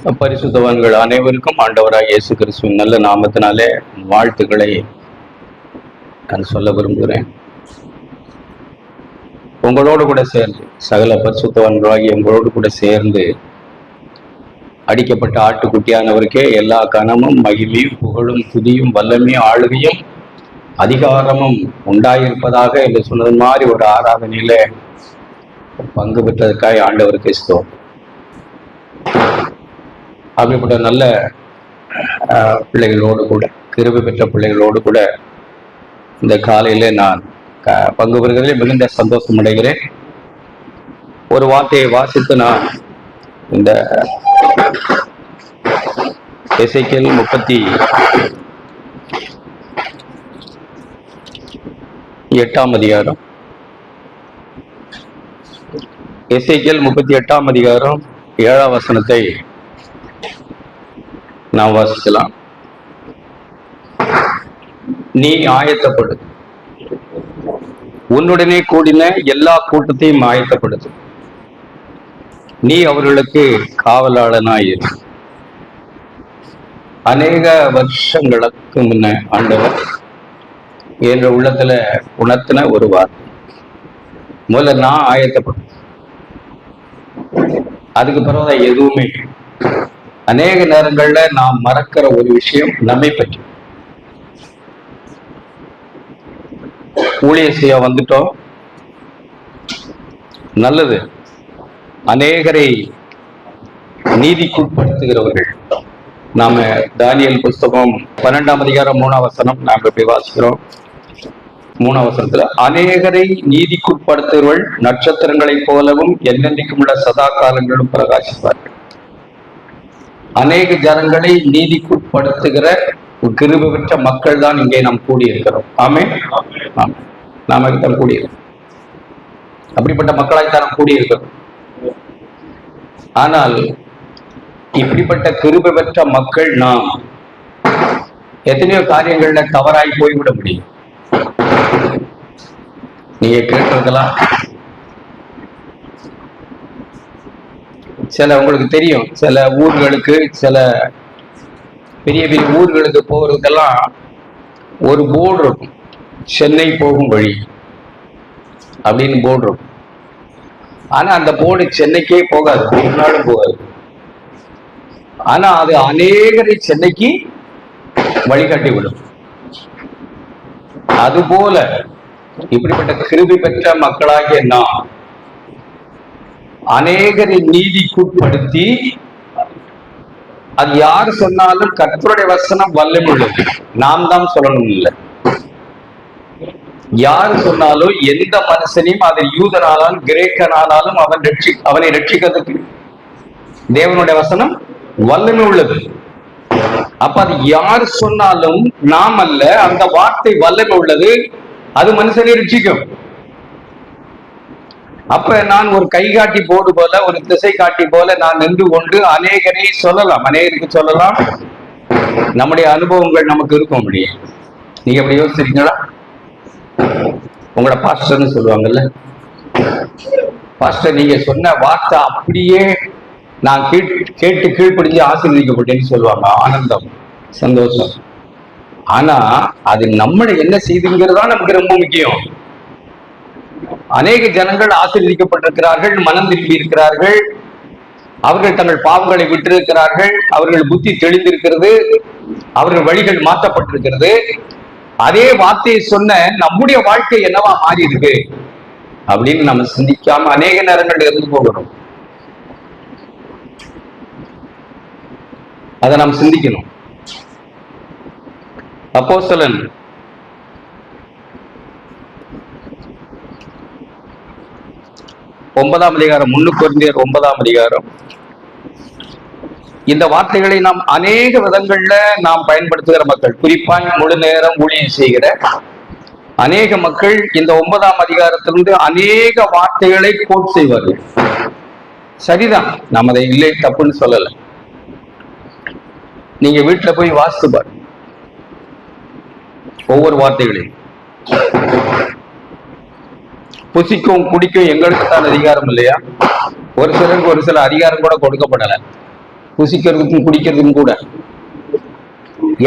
பரிசுத்தவான்கள் அனைவருக்கும் ஆண்டவராக இயேசு கிறிஸ்துவின் நல்ல நாமத்தினாலே வாழ்த்துக்களை நான் சொல்ல விரும்புகிறேன். உங்களோடு கூட சேர்ந்து சகல பரிசுத்தவான்களாகி உங்களோடு கூட சேர்ந்து அடிக்கப்பட்ட ஆட்டுக்குட்டியானவருக்கே எல்லா கனமும் மகிமையும் புகழும் துதியும் வல்லமையும் ஆளுகையும் அதிகாரமும் உண்டாயிருப்பதாக என்று சொன்னது மாதிரி ஒரு ஆராதனையில பங்கு பெற்றதற்காக ஆண்டவருக்கு ஸ்தோத்திரம். அப்படிப்பட்ட நல்ல பிள்ளைகளோடு கூட கிருபை பெற்ற பிள்ளைகளோடு கூட இந்த காலையில நான் பங்கு பெறுகிறதிலே மிகுந்த சந்தோஷம் அடைகிறேன். ஒரு வார்த்தையை வாசித்து நான் இந்த எசேக்கியேல் 38 அதிகாரம், எசேக்கியேல் 38 அதிகாரம் 7 வசனத்தை நாம் வாசிக்கலாம். நீ ஆயத்தப்படு, உன்னுடனே கூடின எல்லா கூட்டத்தையும் ஆயத்தப்படுது, நீ அவர்களுக்கு காவலாளனாயிரு. அநேக வருஷங்களுக்கு முன்ன ஆண்டவர் என்ற உள்ளத்துல உணர்த்தின ஒரு வார்த்தை. முதல்ல நான் ஆயத்தப்படும், அதுக்கு பிறகு எதுவுமே. அநேக நேரங்கள்ல நாம் மறக்கிற ஒரு விஷயம் நம்மை பற்றி. ஊழிய செய்ய வந்துட்டோம், நல்லது. அநேகரை நீதிக்குட்படுத்துகிறவர்கள். நாம தானியேல் புஸ்தகம் 12 அதிகாரம் 3 வசனம் நாம எப்படி வாசிக்கிறோம்? 3 வசனத்துல அநேகரை நீதிக்குட்படுத்துகிறவர்கள் நட்சத்திரங்களைப் போலவும் என்னென்றைக்கும் உள்ள சதா காலங்களும் பிரகாசிப்பார்கள். அநேக ஜனங்களை நீதிக்குட்படுத்துகிற கிருபை பெற்ற மக்கள் தான் இங்கே நாம் கூடியிருக்கிறோம். ஆமென். நாம தான் கூடியிருக்கிறோம், அப்படிப்பட்ட மக்களாக நாம் கூடியிருக்கிறோம். ஆனால் இப்படிப்பட்ட கிருபை பெற்ற மக்கள் நாம் எத்தனையோ காரியங்கள்ல தவறாய் போய்விட முடியும். நீங்க கேட்டிருக்கலாம், சில உங்களுக்கு தெரியும், சில ஊர்களுக்கு, சில பெரிய பெரிய ஊர்களுக்கு போகிறதுக்கெல்லாம் ஒரு போர்டு இருக்கும், சென்னை போகும் வழி அப்படின்னு போர்டு இருக்கும். ஆனா அந்த போர்டு சென்னைக்கே போகாது, ஒரு நாளும் போகாது. ஆனா அது அநேகரை சென்னைக்கு வழிகாட்டி விடும். அதுபோல இப்படிப்பட்ட கிருபை பெற்ற மக்களாகிய நாம் அநேகரை நீதிக்குட்படுத்தி, அது யார் சொன்னாலும் கர்த்தருடைய வசனம் வல்லமை உள்ளது, நாம் தான் சொல்லணும் இல்லை. யார் சொன்னாலும் எந்த மனுஷனையும், அது யூதனானாலும் கிரேக்கனானாலும் அவனை ரட்சிக்கிறதுக்கு தேவனுடைய வசனம் வல்லமை உள்ளது. அப்ப அது யார் சொன்னாலும் நாம் அல்ல, அந்த வார்த்தை வல்லமை உள்ளது, அது மனுஷனை ரட்சிக்கும். அப்ப நான் ஒரு கை காட்டி போர்டு போல, ஒரு திசை காட்டி போல நான் நின்று கொண்டு அநேகரை சொல்லலாம், அநேகருக்கு சொல்லலாம். நம்முடைய அனுபவங்கள் நமக்கு இருக்கும். அப்படி நீங்க எப்படி யோசிச்சிருக்கீங்களா? உங்களோட பாஸ்டர்னு சொல்லுவாங்கல்ல, பாஸ்டர் நீங்க சொன்ன வார்த்தை அப்படியே நான் கேட்டு கீழ்ப்படிஞ்சு ஆசீர்வதிக்கப்பட்டேன்னு சொல்லுவாங்க. ஆனந்தம், சந்தோஷம். ஆனா அது நம்மளை என்ன செய்துங்கிறதா நமக்கு ரொம்ப முக்கியம். அநேக ஜனங்கள் ஆசீர்வதிக்கப்பட்டிருக்கிறார்கள், மனம் திரும்பி இருக்கிறார்கள், அவர்கள் தங்கள் பாவங்களை விட்டிருக்கிறார்கள், அவர்கள் புத்தி தெளிந்திருக்கிறது, அவர்கள் வழிகள் மாற்றப்பட்டிருக்கிறது. அதே வார்த்தையை சொன்ன நம்முடைய வாழ்க்கை என்னவா மாறி இருக்கு அப்படின்னு நம்ம சிந்திக்காம அநேக நேரங்கள் இருந்து போகிறோம். அதை நாம் சிந்திக்கணும். அப்போஸ்தலன் 9 அதிகாரம், 1 கொரிந்தியர் 9 அதிகாரம். இந்த வார்த்தைகளை நாம் அநேக விதங்கள்ல நாம் பயன்படுத்துகிற மக்கள், குறிப்பாக முழு நேரம் ஊழியம் செய்கிற அநேக மக்கள் இந்த 9 அதிகாரத்திலிருந்து அநேக வார்த்தைகளை கோட் செய்வார்கள். சரிதான், நாம் அதை இல்லை தப்புன்னு சொல்லல. நீங்க வீட்டுல போய் வாசித்து பாருங்க ஒவ்வொரு வார்த்தைகளையும். புசிக்கும் குடிக்கும் எங்களுக்கு தான் அதிகாரம் இல்லையா? ஒரு சிலருக்கு ஒரு சில அதிகாரம் கூட கொடுக்கப்படல. புசிக்கிறதுக்கும் குடிக்கிறதுக்கும் கூட.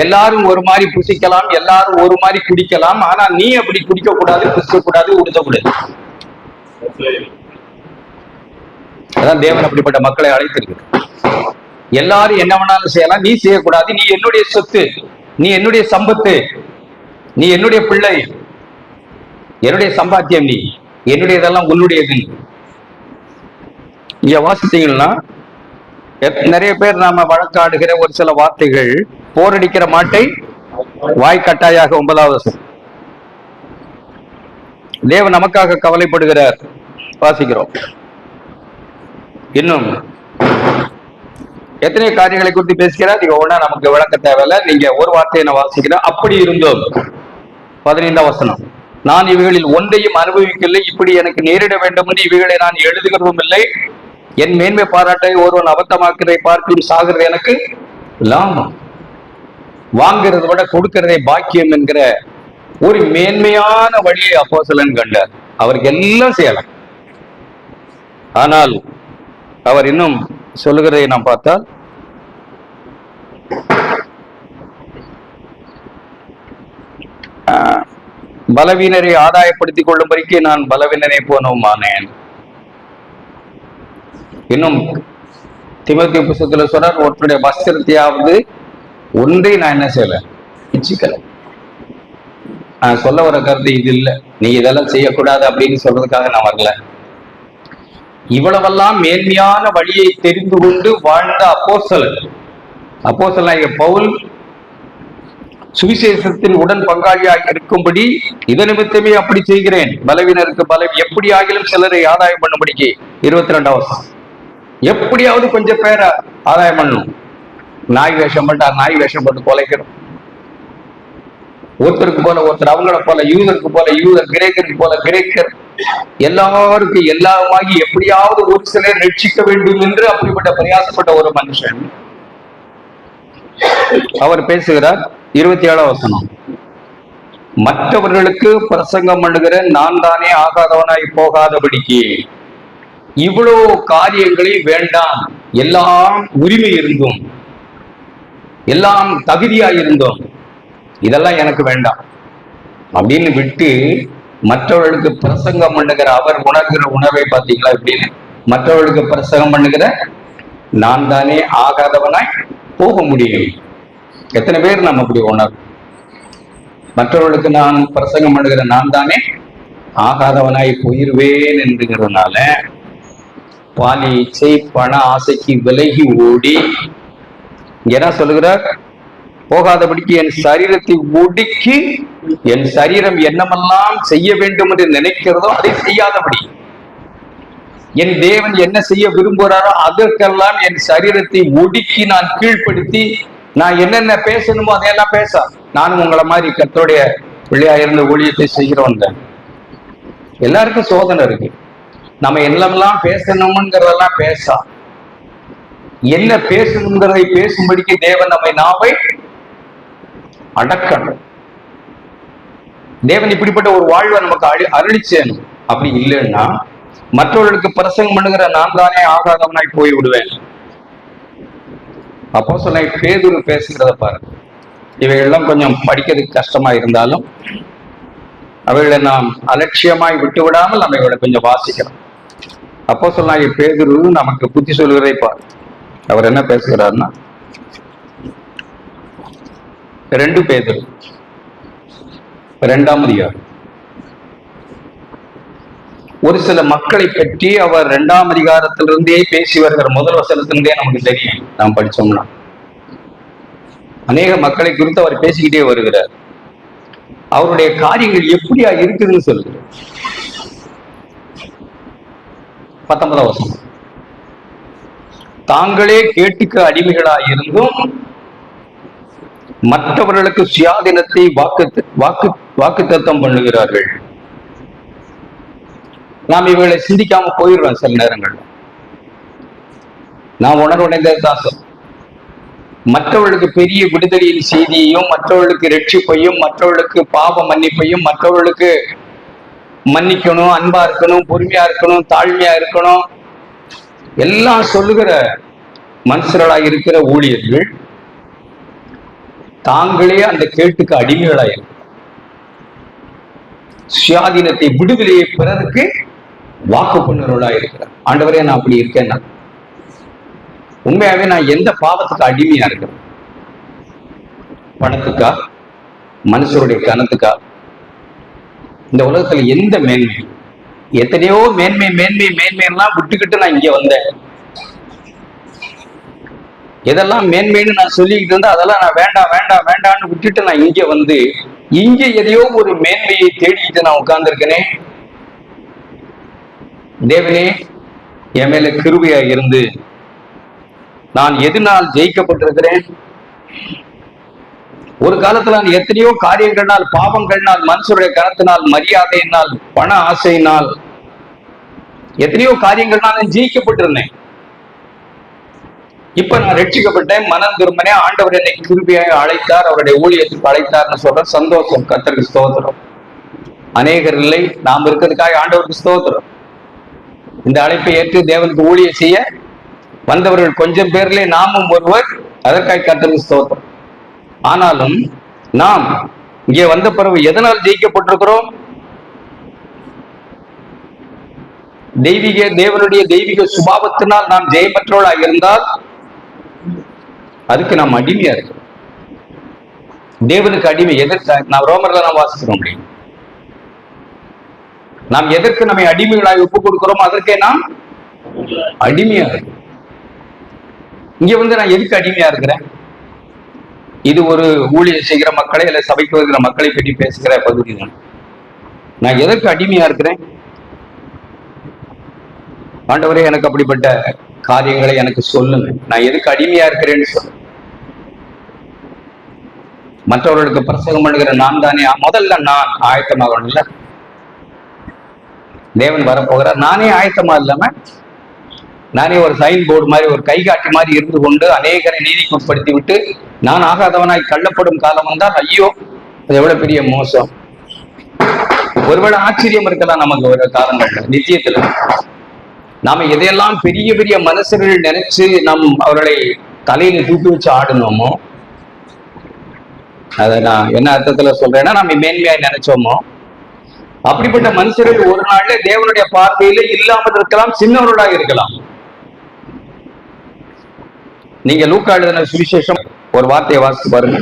எல்லாரும் ஒரு மாதிரி புசிக்கலாம், எல்லாரும் ஒரு மாதிரி குடிக்கலாம். ஆனா நீ அப்படி குடிக்க கூடாது, புசிக்க கூடாது, உடுத்தக்கூடாது. அதான் தேவன் அப்படிப்பட்ட மக்களை அழைத்திருக்கு. எல்லாரும் என்ன வேணாலும் செய்யலாம், நீ செய்யக்கூடாது. நீ என்னுடைய சொத்து, நீ என்னுடைய சம்பத்து, நீ என்னுடைய பிள்ளை, என்னுடைய சம்பாத்தியம், நீ என்னுடையதெல்லாம் உன்னுடையது. இங்க வாசித்தீங்கன்னா நிறைய பேர் நாம வழக்காடுகிற ஒரு சில வார்த்தைகள், போரடிக்கிற மாட்டை வாய்க்கட்டாயாக 9வது வசனம். தேவன் நமக்காக கவலைப்படுகிறார், வாசிக்கிறோம். இன்னும் எத்தனை காரியங்களை குறித்து பேசுகிறார். நீங்க ஒண்ணா நமக்கு விளக்க தேவையில்ல. நீங்க ஒரு வார்த்தையை நான் வாசிக்கிறேன். அப்படி இருந்தோம், 15வது வசனம். நான் இவைகளில் ஒன்றையும் அனுபவிக்கவில்லை, இப்படி எனக்கு நேரிட வேண்டும் என்று இவைகளை நான் எழுதுகிறதும் இல்லை. என் மேன்மை பாராட்டை ஒருவன் அபத்தமாக்கிறதை பார்க்கும் சாகிறது எனக்கு லாபம். வாங்கிறத விட கொடுக்கிறதை பாக்கியம் என்கிற ஒரு மேன்மையான வழியை அப்போஸ்தலன் கண்டார். அவருக்கு எல்லாம் செய்யலாம். ஆனால் அவர் இன்னும் சொல்லுகிறதை நாம் பார்த்தால், பலவீனரை ஆதாயப்படுத்திக் கொள்ளும்படிக்கு நான் பலவீனரை போனோமானேன். இன்னும் தீமோத்தேயு புத்தகத்துல சொல்றார், ஒருத்தருடைய வஸ்திரத்தையாவது ஒன்றை நான் என்ன செய்யல, இச்சிக்கல. நான் சொல்ல வர கருத்து இது இல்லை, நீ இதெல்லாம் செய்யக்கூடாது அப்படின்னு சொல்றதுக்காக நான் வரல. இவ்வளவெல்லாம் மேன்மையான வழியை தெரிந்து கொண்டு வாழ்ந்த அப்போஸ்தலனாகிய பவுல் சுவிசேஷத்தில் உடன் பங்காளியாக இருக்கும்படி இத நிமித்தமே அப்படி செய்கிறேன், பலவீனருக்கு எப்படி ஆகிலும் சிலரை ஆதாயம் பண்ணும்படிக்கு. 22வது வசனம். எப்படியாவது கொஞ்சம் பேரை ஆதாயம் பண்ணும். நாய் வேஷம் போட்டு நாய் வேஷம் போட்டு கொலைக்கிறோம். ஒருத்தருக்கு போல ஒருத்தர், அவங்கள போல யூதருக்கு போல யூதர், கிரேக்கருக்கு போல கிரேக்கர், எல்லாருக்கும் எல்லாமாகி எப்படியாவது ஒரு சிலர் ரட்சிக்க வேண்டும் என்று அப்படிப்பட்ட பிரயாசப்பட்ட ஒரு மனுஷன் அவர் பேசுகிறார். 27வது வசனம். மற்றவர்களுக்கு பிரசங்கம் பண்ணுகிற நான் தானே ஆகாதவனாய் போகாதபடிக்கு இவ்வளவு காரியங்களை வேண்டாம், எல்லாம் உரிமை இருந்தும் எல்லாம் தகுதியாயிருந்தோம், இதெல்லாம் எனக்கு வேண்டாம் அப்படின்னு விட்டு மற்றவர்களுக்கு பிரசங்கம் பண்ணுகிற அவர் உணர்கிற உணர்வை பார்த்தீங்களா இப்படின்னு. மற்றவர்களுக்கு பிரசங்கம் பண்ணுகிற நான் தானே ஆகாதவனாய் போக முடியும். எத்தனை பேர் நம்ம அப்படி உணர்வு? மற்றவர்களுக்கு நான் பிரசங்கம் பண்ணுகிற நான் தானே ஆகாதவனாய் போயிருவேன் என்கிறதுனால பாலி இச்சை பண ஆசைக்கு விலகி ஓடி என்ன சொல்லுகிறார், போகாதபடிக்கு என் சரீரத்தை ஒடுக்கி என் சரீரம் என்னமெல்லாம் செய்ய வேண்டும் என்று நினைக்கிறதோ அதை செய்யாதபடி, என் தேவன் என்ன செய்ய விரும்புகிறாரோ அதற்கெல்லாம் என் சரீரத்தை ஒடுக்கி நான் கீழ்ப்படுத்தி நான் என்னென்ன பேசணுமோ அதையெல்லாம் பேச. நானும் உங்களை மாதிரி கர்த்தருடைய பிள்ளையா இருந்த ஊழியத்தை செய்கிறவன் தான். எல்லாருக்கும் சோதனை இருக்கு. நம்ம என்னெல்லாம் பேசணும்ங்கிறதெல்லாம் பேச, என்ன பேசணுங்கிறதை பேசும்படிக்கு தேவன் நம்மை நாவை அடக்கணும். தேவன் இப்படிப்பட்ட ஒரு வாழ்வை நமக்கு அருளிச்சேனும். அப்படி இல்லைன்னா மற்றவர்களுக்கு பிரசங்கம் பண்ணுகிற நான் தானே ஆகாதவனாய் போய் விடுவேன். அப்போஸ்தலனாகிய பேதுரு பேசுகிறத பாருங்க. இவைகள்லாம் கொஞ்சம் படிக்கிறதுக்கு கஷ்டமா இருந்தாலும் அவைகளை நாம் அலட்சியமாய் விட்டு விடாமல் அவைகளை கொஞ்சம் வாசிக்கிறோம். அப்போஸ்தலனாகிய பேதுரு நமக்கு புத்தி சொல்கிறதை பாரு. அவர் என்ன பேசுகிறார்னா, 2 பேதுரு 2ஆம் அதிகாரம். ஒரு சில மக்களை பற்றி அவர் 2ஆம் அதிகாரத்திலிருந்தே பேசி வருகிற முதல் வசனத்திலிருந்தே நமக்கு தெரியும். நாம் படிச்சோம்னா அநேக மக்களை குறித்து அவர் பேசிக்கிட்டே வருகிறார். அவருடைய காரியங்கள் எப்படியா இருக்குதுன்னு சொல்லுகிறார். 19ஆம் வசனம். தாங்களே கேட்டுக்க அடிமைகளாய் இருந்தும் மற்றவர்களுக்கு சுயாதீனத்தை வாக்குத்தத்தம் பண்ணுகிறார்கள். நாம் இவர்களை சிந்திக்காம போயிடுறோம். சில நேரங்கள்ல நாம் உணர்வுடைந்த தாசம் மற்றவர்களுக்கு பெரிய விடுதலையின் செய்தியையும், மற்றவர்களுக்கு ரட்சிப்பையும், மற்றவர்களுக்கு பாவ மன்னிப்பையும், மற்றவர்களுக்கு மன்னிக்கணும், அன்பா இருக்கணும், பொறுமையா இருக்கணும், தாழ்மையா இருக்கணும் எல்லாம் சொல்லுகிற மனுஷர்களாக இருக்கிற ஊழியர்கள் தாங்களே அந்த கேட்டுக்கு அடிமைகளாயிருக்கிறார். சுயாதீனத்தை, விடுதலையை பிறருக்கு வாக்கு பண்ணுறவர்களாக இருக்கிறார். ஆண்டவரே, நான் அப்படி இருக்கேன்னா உண்மையாவே நான் எந்த பாவத்துக்கு அடிமையா இருக்கிறேன்? பணத்துக்கா, மனுஷருடைய கணத்துக்கா, இந்த உலகத்துல எந்த மேன்மை? எத்தனையோ மேன்மை மேன்மை மேன்மையெல்லாம் விட்டுக்கிட்டு நான் இங்க வந்தேன். எதெல்லாம் மேன்மைன்னு நான் சொல்லிக்கிட்டு இருந்தா அதெல்லாம் நான் வேண்டாம் வேண்டாம் வேண்டாம்னு விட்டுட்டு நான் இங்க வந்து இங்க எதையோ ஒரு மேன்மையை தேடிக்கிட்டு நான் உட்கார்ந்துருக்கேனே. தேவனே, என் மேல கிருபையா இருந்து நான் எதனால் ஜெயிக்கப்பட்டிருக்கிறேன்? ஒரு காலத்துல நான் எத்தனையோ காரியங்கள்னால், பாவங்கள்னால், மனுஷருடைய கணத்தினால், மரியாதையினால், பண ஆசையினால், எத்தனையோ காரியங்கள்னால் நான் ஜெயிக்கப்பட்டிருந்தேன். இப்ப நான் ரட்சிக்கப்பட்டேன், மனம் திரும்பினேன், ஆண்டவர் என்னை கிருபையாக அழைத்தார், அவருடைய ஊழியத்துக்கு அழைத்தார்னு சொல்ற சந்தோஷம். கர்த்தருக்கு ஸ்தோத்திரம். அநேகர் இல்லை, நாம் இருக்கிறதுக்காக ஆண்டவருக்கு ஸ்தோத்திரம். இந்த அழைப்பை ஏற்று தேவனுக்கு ஊழியம் செய்ய வந்தவர்கள் கொஞ்சம் பேர்லே நாமும் ஒருவர். அதற்காக கர்த்தருக்கு ஸ்தோத்திரம். ஆனாலும் நாம் இங்கே வந்த பிறகு எதனால் ஜெயிக்கப்பட்டிருக்கிறோம்? தேவனுடைய தெய்வீக சுபாவத்தினால் நாம் ஜெயமற்றவர்களாக இருந்தால் அதுக்கு நாம் அடிமையா இருக்கிறோம். தேவனுக்கு அடிமை எதற்கு? நாம் ரோமர்ல நாம் வாசிக்கிறோம். நாம் எதற்கு நம்மை அடிமைகளாக ஒப்புக் கொடுக்கிறோம்? அதற்கே நாம் அடிமையா இருக்கிறோம். இங்க வந்து நான் எதுக்கு அடிமையா இருக்கிறேன்? இது ஒரு ஊழியர் செய்கிற மக்களை அல்ல சபைக்கு வருகிற மக்களை பற்றி பேசுகிற பகுதி தான். நான் எதற்கு அடிமையா இருக்கிறேன்? ஆண்டவரே, எனக்கு அப்படிப்பட்ட காரியங்களை எனக்கு சொல்லுங்க. நான் எதுக்கு அடிமையா இருக்கிறேன்னு சொல்ல. மற்றவர்களுக்கு பிரசங்கம் பண்ணுகிற நான் தானே முதல்ல நான் ஆயத்தமாகணும். இல்ல, தேவன் வரப்போகிறார். நானே ஆயத்தமா இல்லாம நானே ஒரு சைன் போர்டு மாதிரி, ஒரு கைகாட்டி மாதிரி இருந்து கொண்டு அநேகரை நீதிக்கு உட்படுத்தி விட்டு நான் ஆகாதவனாய் கள்ளப்படும் காலம் வந்தால் ஐயோ, அது எவ்வளவு பெரிய மோசம். ஒருவேளை ஆச்சரியம் இருக்கலாம் நமக்கு ஒரு காலங்கள்ல. நிச்சயத்துல நாம எதையெல்லாம் பெரிய பெரிய மனுஷர்கள் நினைச்சு நம் அவர்களை தலையில தூக்கி வச்சு ஆடணுமோ, அதை நான் என்ன அர்த்தத்துல சொல்றேன்னா, நம்ம மேன்மையாய் நினைச்சோமோ அப்படிப்பட்ட மனுஷர்கள் ஒரு நாள்ல தேவனுடைய பார்வையில இல்லாமல் இருக்கலாம், சின்னவர்களாக இருக்கலாம். நீங்க லூக்கா எழுதின சுவிசேஷம் ஒரு வார்த்தையை வாசித்து பாருங்க.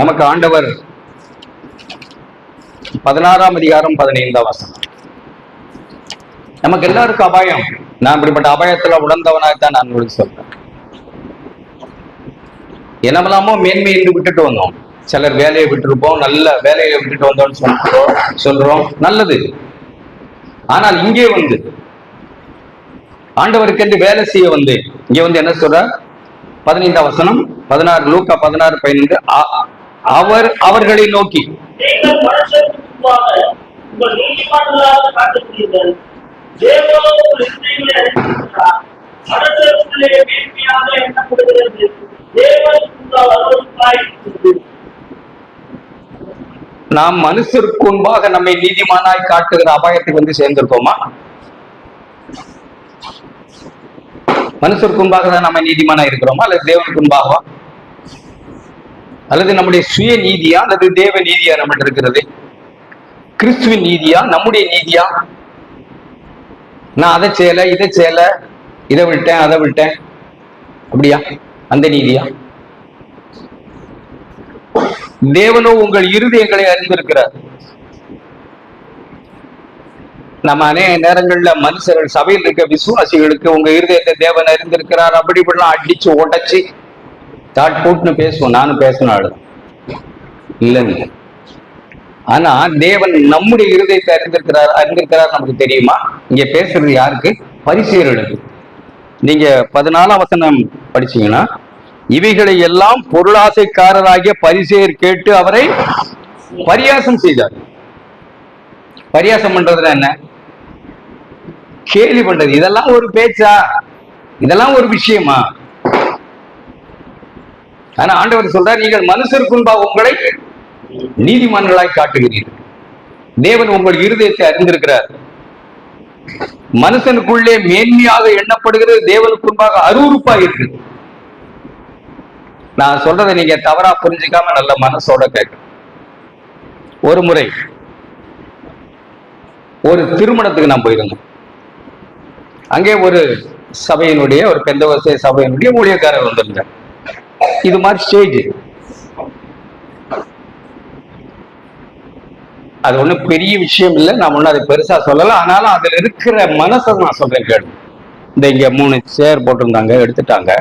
நமக்கு ஆண்டவர் 16ஆம் அதிகாரம் 15ஆம் வசனம். நமக்கு எல்லாருக்கும் அபாயம். நான் இப்படிப்பட்ட அபாயத்துல உணர்ந்தவனாகத்தான் நான் உங்களுக்கு சொல்றேன். என்னமெல்லாமோ மேன்மை என்று விட்டுட்டு வந்தோம். சிலர் வேலையை விட்டுருப்போம், நல்ல வேலையை விட்டுட்டு வந்தோம்னு சொல்றோம், நல்லது. ஆனால் இங்கே வந்து ஆண்டவருக்கு என்று வேலை செய்ய வந்து இங்க வந்து என்ன சொல்ற? 15ஆம் வசனம், 16 லூக்கா 16:15. அவர்களை நோக்கி நாம் மனுஷருக்கு முன்பாக நம்மை நீதிமானாய் காட்டுகிற அபாயத்துக்கு வந்து சேர்ந்திருக்கோமா? மனுஷருக்கு முன்பாக தான் நம்ம நீதிமானா இருக்கிறோமா, அல்லது தேவனுக்கு முன்பாகவா? அல்லது நம்முடைய சுய நீதியா அல்லது தேவ நீதியா நம்மகிட்ட இருக்கிறது? கிறிஸ்துவின் நீதியா நம்முடைய நீதியா? நான் அதை செய்யல, இதை செய்யல, இதை விட்டேன், அதை விட்டேன், அப்படியா? அந்த நீதியா? தேவனோ உங்கள் இருதயங்களை அறிந்திருக்கிறார். நம்ம அநேக நேரங்கள்ல மனுஷர்கள், சபையில் இருக்க விசுவாசிகளுக்கு உங்க இருதயத்தை தேவன் அறிந்திருக்கிறார் அப்படி இப்படிலாம் அடிச்சு உடைச்சு தாட் போட்டுன்னு பேசுவோம். நானும் பேசின ஆளு இல்லைன்னு. ஆனா தேவன் நம்முடைய இருதயத்தை அறிந்திருக்கிறார் நமக்கு தெரியுமா? இங்க பேசுறது யாருக்கு? பரிசேயர்களுக்கு. நீங்க 14ஆம் வசனம் படிச்சீங்கன்னா, இவைகளை எல்லாம் பொருளாசைக்காரராகிய பரிசேயர் கேட்டு அவரை பரியாசம் செய்தார். பரியாசம் பண்றதுன்னா என்ன? கேலி பண்றது. இதெல்லாம் ஒரு பேச்சா? இதெல்லாம் ஒரு விஷயமா? ஆனா ஆண்டவர் சொல்றார், நீங்கள் மனுஷருக்கு முன்பாக உங்களை நீதிமான்களாய் காட்டுகிறீர்கள். தேவன் உங்கள் இருதயத்தை அறிந்திருக்கிறார். மனுஷனுக்குள்ளே மேன்மையாக எண்ணப்படுகிறது தேவனுக்கு முன்பாக அருவருப்பா இருக்கு. நான் சொல்றதை நீங்க தவறா புரிஞ்சுக்காம நல்ல மனசோட கேட்க. ஒரு முறை ஒரு திருமணத்துக்கு நான் போயிருந்தேன். அங்கே ஒரு சபையினுடைய ஒரு பெந்தகோஸ்தே சபையினுடைய ஊழியக்காரர் வந்திருந்தார். இது மாதிரி ஸ்டேஜ், அது ஒண்ணும் பெரிய விஷயம் இல்லை, நான் ஒன்னும் அதை பெருசா சொல்லல. ஆனாலும் அதுல இருக்கிற மனசை நான் சொல்றேன் கேளு. இந்த இங்க 3 சேர் போட்டிருந்தாங்க, எடுத்துட்டாங்க.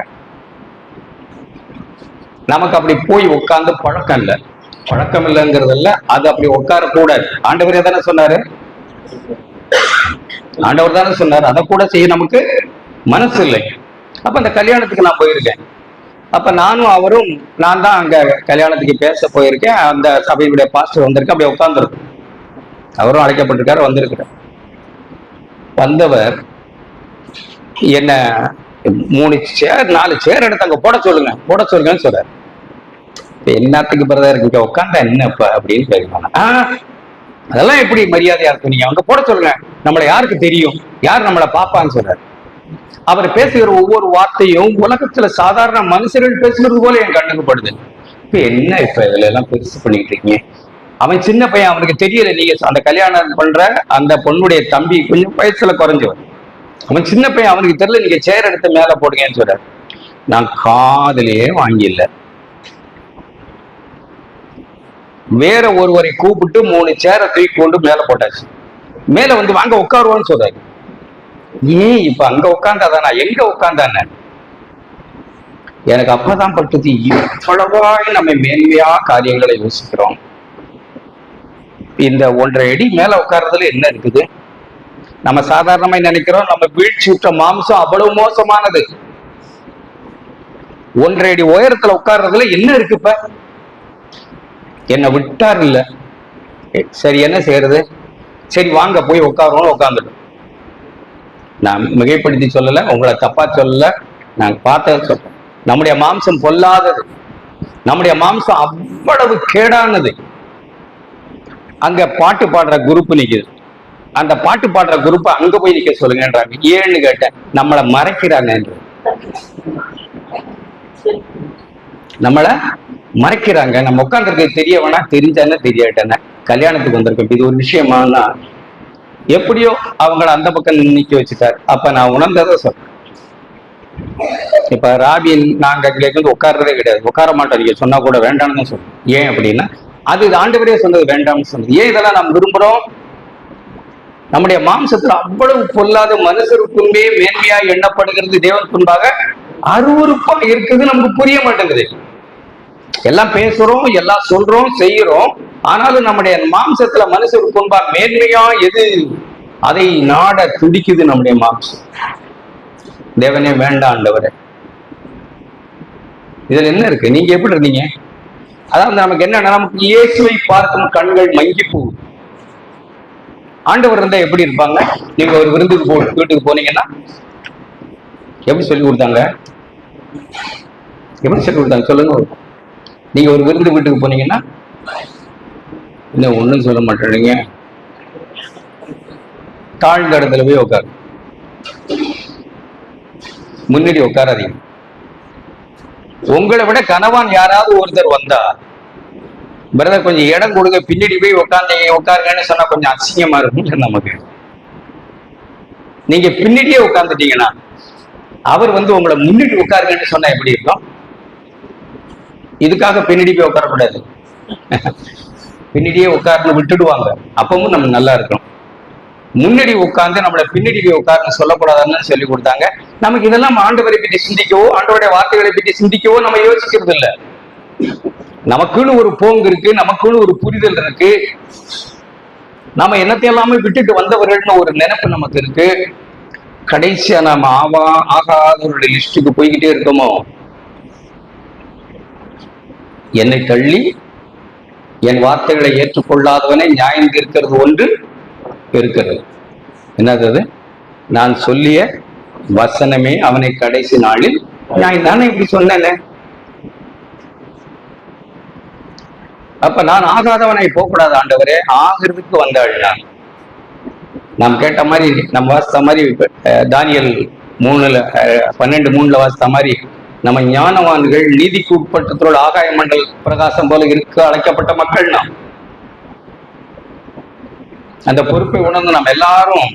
நமக்கு அப்படி போய் உட்கார்ந்து பழக்கம் இல்லை. பழக்கம் இல்லைங்கிறதுல அது அப்படி உட்கார கூடாது. ஆண்டவரே தானே சொன்னாரு, ஆண்டவர் தானே சொன்னாரு, அதை கூட செய்ய நமக்கு மனசு இல்லை. அப்ப அந்த கல்யாணத்துக்கு நான் போயிருக்கேன். அப்ப நானும் அவரும், நான் தான் அங்க கல்யாணத்துக்கு பேச போயிருக்கேன். அந்த சபையுடைய பாஸ்டர் வந்திருக்கேன், அப்படியே உட்கார்ந்துருக்கும். அவரும் அழைக்கப்பட்டிருக்காரு, வந்திருக்கிறார். வந்தவர் என்ன 3 சேர் 4 சேர் எடுத்து அங்க போட சொல்லுங்கன்னு சொல்றாரு. என்னத்துக்கு பிரதர் இருக்கு உட்காந்தா என்னப்ப அப்படின்னு கேட்கலாம். அதெல்லாம் எப்படி மரியாதையா இருக்கும், நீங்க அங்க போட சொல்லுங்க, நம்மளை யாருக்கு தெரியும், யார் நம்மளை பாப்பான்னு சொல்றாரு. அவர் பேசுகிற ஒவ்வொரு வார்த்தையும் உலகத்துல சாதாரண மனுஷர்கள் பேசுகிறது போல என் கண்ணுக்கு படுது. இப்ப என்ன இப்ப இதுல எல்லாம் பெருசு பண்ணிட்டு இருக்கீங்க, அவன் சின்ன பையன், அவனுக்கு தெரியல நீங்க அந்த கல்யாணம் பண்ற அந்த பொண்ணுடைய தம்பி கொஞ்சம் வயசுல குறைஞ்சவன், அவன் சின்ன பையன், அவனுக்கு தெரியல நீங்க சேர் எடுத்து மேல போடுங்கன்னு சொல்றாரு. நான் காதலையே வாங்கிடல. வேற ஒருவரை கூப்பிட்டு 3 சேரை தூக்கி கொண்டு மேல போட்டாச்சு. மேல வந்து வாங்க உட்காருவான்னு சொல்றாரு. ஏன் இப்ப அங்க உட்கார்ந்தாதானா, எங்க உட்கார்ந்தான? எனக்கு அப்பதான் பட்டது, இவ்வளவாய் நம்ம மேன்மையா காரியங்களை யோசிக்கிறோம். இந்த 1.5 அடி மேல உட்கார்றதுல என்ன இருக்குது? நம்ம சாதாரணமா நினைக்கிறோம் நம்ம வீழ்ச்சி விட்ட மாம்சம் அவ்வளவு மோசமானது. 1.5 அடி உயரத்துல உட்கார்றதுல என்ன இருக்கு? இப்ப என்ன விட்டார் இல்ல, சரி என்ன செய்யறது, சரி வாங்க போய் உட்காரோன்னு உட்கார்ந்துட்டோம். நான் மிகைப்படுத்தி சொல்லல, உங்களை தப்பா சொல்லல, நான் பார்த்தத சொல்றேன். நம்முடைய மாம்சம் பொல்லாதது, நம்முடைய மாம்சம் அவ்வளவு கேடானது. அங்க பாட்டு பாடுற குரூப் நிக்குது, அந்த பாட்டு பாடுற குரூப் அங்க போய் நிக்க சொல்லுங்கன்றாங்க. ஏன்னு கேட்டேன், நம்மளை மறைக்கிறாங்க என்று. நம்மளை மறைக்கிறாங்க. நம்ம உட்காந்துருக்க தெரிய வேணா, தெரிஞ்சானே தெரியாட்டேன்னு கல்யாணத்துக்கு வந்திருக்கோம். இது ஒரு விஷயமானா எப்படியோ அவங்கள அந்த பக்கம் நிக்க வச்சுட்டாரு. அப்ப நான் உணர்ந்ததை சொல்றேன். இப்ப ராபின் நாங்க உட்கார்றதே கிடையாது, உட்கார மாட்டோம். நீங்க சொன்னா கூட வேண்டாம்னு தான் சொல்றோம். ஏன் அப்படின்னா அது ஆண்டவரே சொன்னது, வேண்டாம்னு சொன்னது. ஏன் இதெல்லாம் நாம் விரும்புறோம்? நம்முடைய மாம்சத்துல அவ்வளவு பொல்லாத மனுஷருக்குமே மேன்மையா எண்ணப்படுகிறது தேவனுக்கு முன்பாக அருவருப்பா இருக்குது. நமக்கு புரிய மாட்டேங்குது. எல்லாம் பேசுறோம், எல்லாம் சொல்றோம், செய்யறோம். ஆனாலும் நம்முடைய மாம்சத்துல மனுஷருக்கு முன்பா மேன்மையா எது, அதை நாட துடிக்குது நம்முடைய மாம்சம். தேவனே வேண்டாம் ஆண்டவரே. இதுல என்ன இருக்கு? நீங்க எப்படி இருந்தீங்க? அதாவது நமக்கு என்னன்னா, நமக்கு இயேசுவை பார்க்கும் கண்கள் மங்கி போகுது. ஆண்டவர் இருந்தா எப்படி இருப்பாங்க? நீங்க ஒரு விருந்துக்கு வீட்டுக்கு போனீங்கன்னா எப்படி சொல்லி கொடுத்தாங்க? எப்படி சொல்லி கொடுத்தாங்க சொல்லுங்க. நீங்க ஒரு விருந்து வீட்டுக்கு போனீங்கன்னா இன்னும் ஒண்ணும் சொல்ல மாட்டேங்க, தாழ்ந்த இடத்துல போய் உட்காரு, முன்னாடி உட்காராதீங்க. உங்களை விட கனவான் யாராவது ஒருத்தர் வந்தா, பிரதர் கொஞ்சம் இடம் கொடுங்க, பின்னாடி போய் உட்காருங்கன்னு சொன்னா கொஞ்சம் அசிங்கமா இருக்கும் நமக்கு. நீங்க பின்னாடியே உட்கார்ந்துட்டீங்கன்னா அவர் வந்து உங்களை முன்னாடி உட்காருங்கன்னு சொன்னா எப்படி இருக்கும்? இதுக்காக பின்னாடி போய் உட்காரக்கூடாது, பின்னாடியே உட்கார்ந்து விட்டுடுவாங்க. அப்பவும் நம்ம நல்லா இருக்கணும். முன்னாடி உட்கார்ந்து நம்மளை பின்னாடி போய் உட்கார்ந்து சொல்லக்கூடாதுன்னு சொல்லி கொடுத்தாங்க. நமக்கு இதெல்லாம் ஆண்டவரை பற்றி சிந்திக்கவோ, ஆண்டவருடைய வார்த்தைகளை பற்றி சிந்திக்கவோ நம்ம யோசிக்கிறது இல்லை. நமக்குன்னு ஒரு போங்கு இருக்கு, நமக்குன்னு ஒரு புரிதல் இருக்கு. நாம என்னத்தையெல்லாமே விட்டுட்டு வந்தவர்கள்னு ஒரு நினைப்பு நமக்கு இருக்கு. கடைசியா நாம ஆகாதவருடைய லிஸ்டுக்கு போய்கிட்டே இருக்கோமோ. என்னை தள்ளி என் வார்த்தைகளை ஏற்றுக்கொள்ளாதவனை நியாயம் தீர்க்கிறது ஒன்று இருக்கிறது. என்னது? நான் சொல்லிய வசனமே அவனை கடைசி நாளில் நியாயம் தானே இப்படி சொன்னேன். அப்ப நான் ஆகாதவனை போகக்கூடாது ஆண்டவரே, ஆகிறதுக்கு வந்தாள் நான். நாம் கேட்ட மாதிரி, நம்ம வாசித்த மாதிரி, தானியல் 12:3 வாசித்த மாதிரி, நம்ம ஞானவான்கள் நீதிக்கு உட்பட்டத்தோடு ஆகாய மண்டல் பிரகாசம் போல இருக்க அழைக்கப்பட்ட மக்கள். நாம் அந்த பொறுப்பை உணர்ந்து நம்ம எல்லாரும்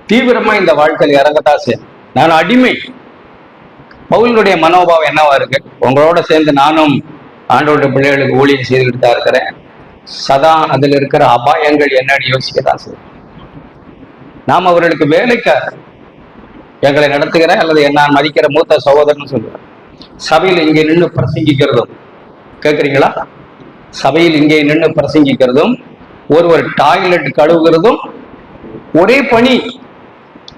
தீவிரமா இந்த வாழ்க்கையில் இறங்கத்தான் செய்யும். நான் அடிமை. பவுலுடைய மனோபாவம் என்னவா இருக்கு? உங்களோட சேர்ந்து நானும் ஆண்டோட பிள்ளைகளுக்கு ஊழியம் செய்துக்கிட்டு தான் இருக்கிறேன். சதா அதில் இருக்கிற அபாயங்கள் என்னன்னு யோசிக்கத்தான் செய்யும். நாம் அவர்களுக்கு வேலைக்காக எங்களை நடத்துகிற அல்லது நான் மதிக்கிற மூத்த சகோதரன் சொல்லுவேன். சபையில் இங்கே நின்று பிரசங்கிக்கிறதும் கேட்குறீங்களா? சபையில் இங்கே நின்று பிரசங்கிக்கிறதும் ஒருவர் டாய்லெட் கழுவுகிறதும் ஒரே பணி.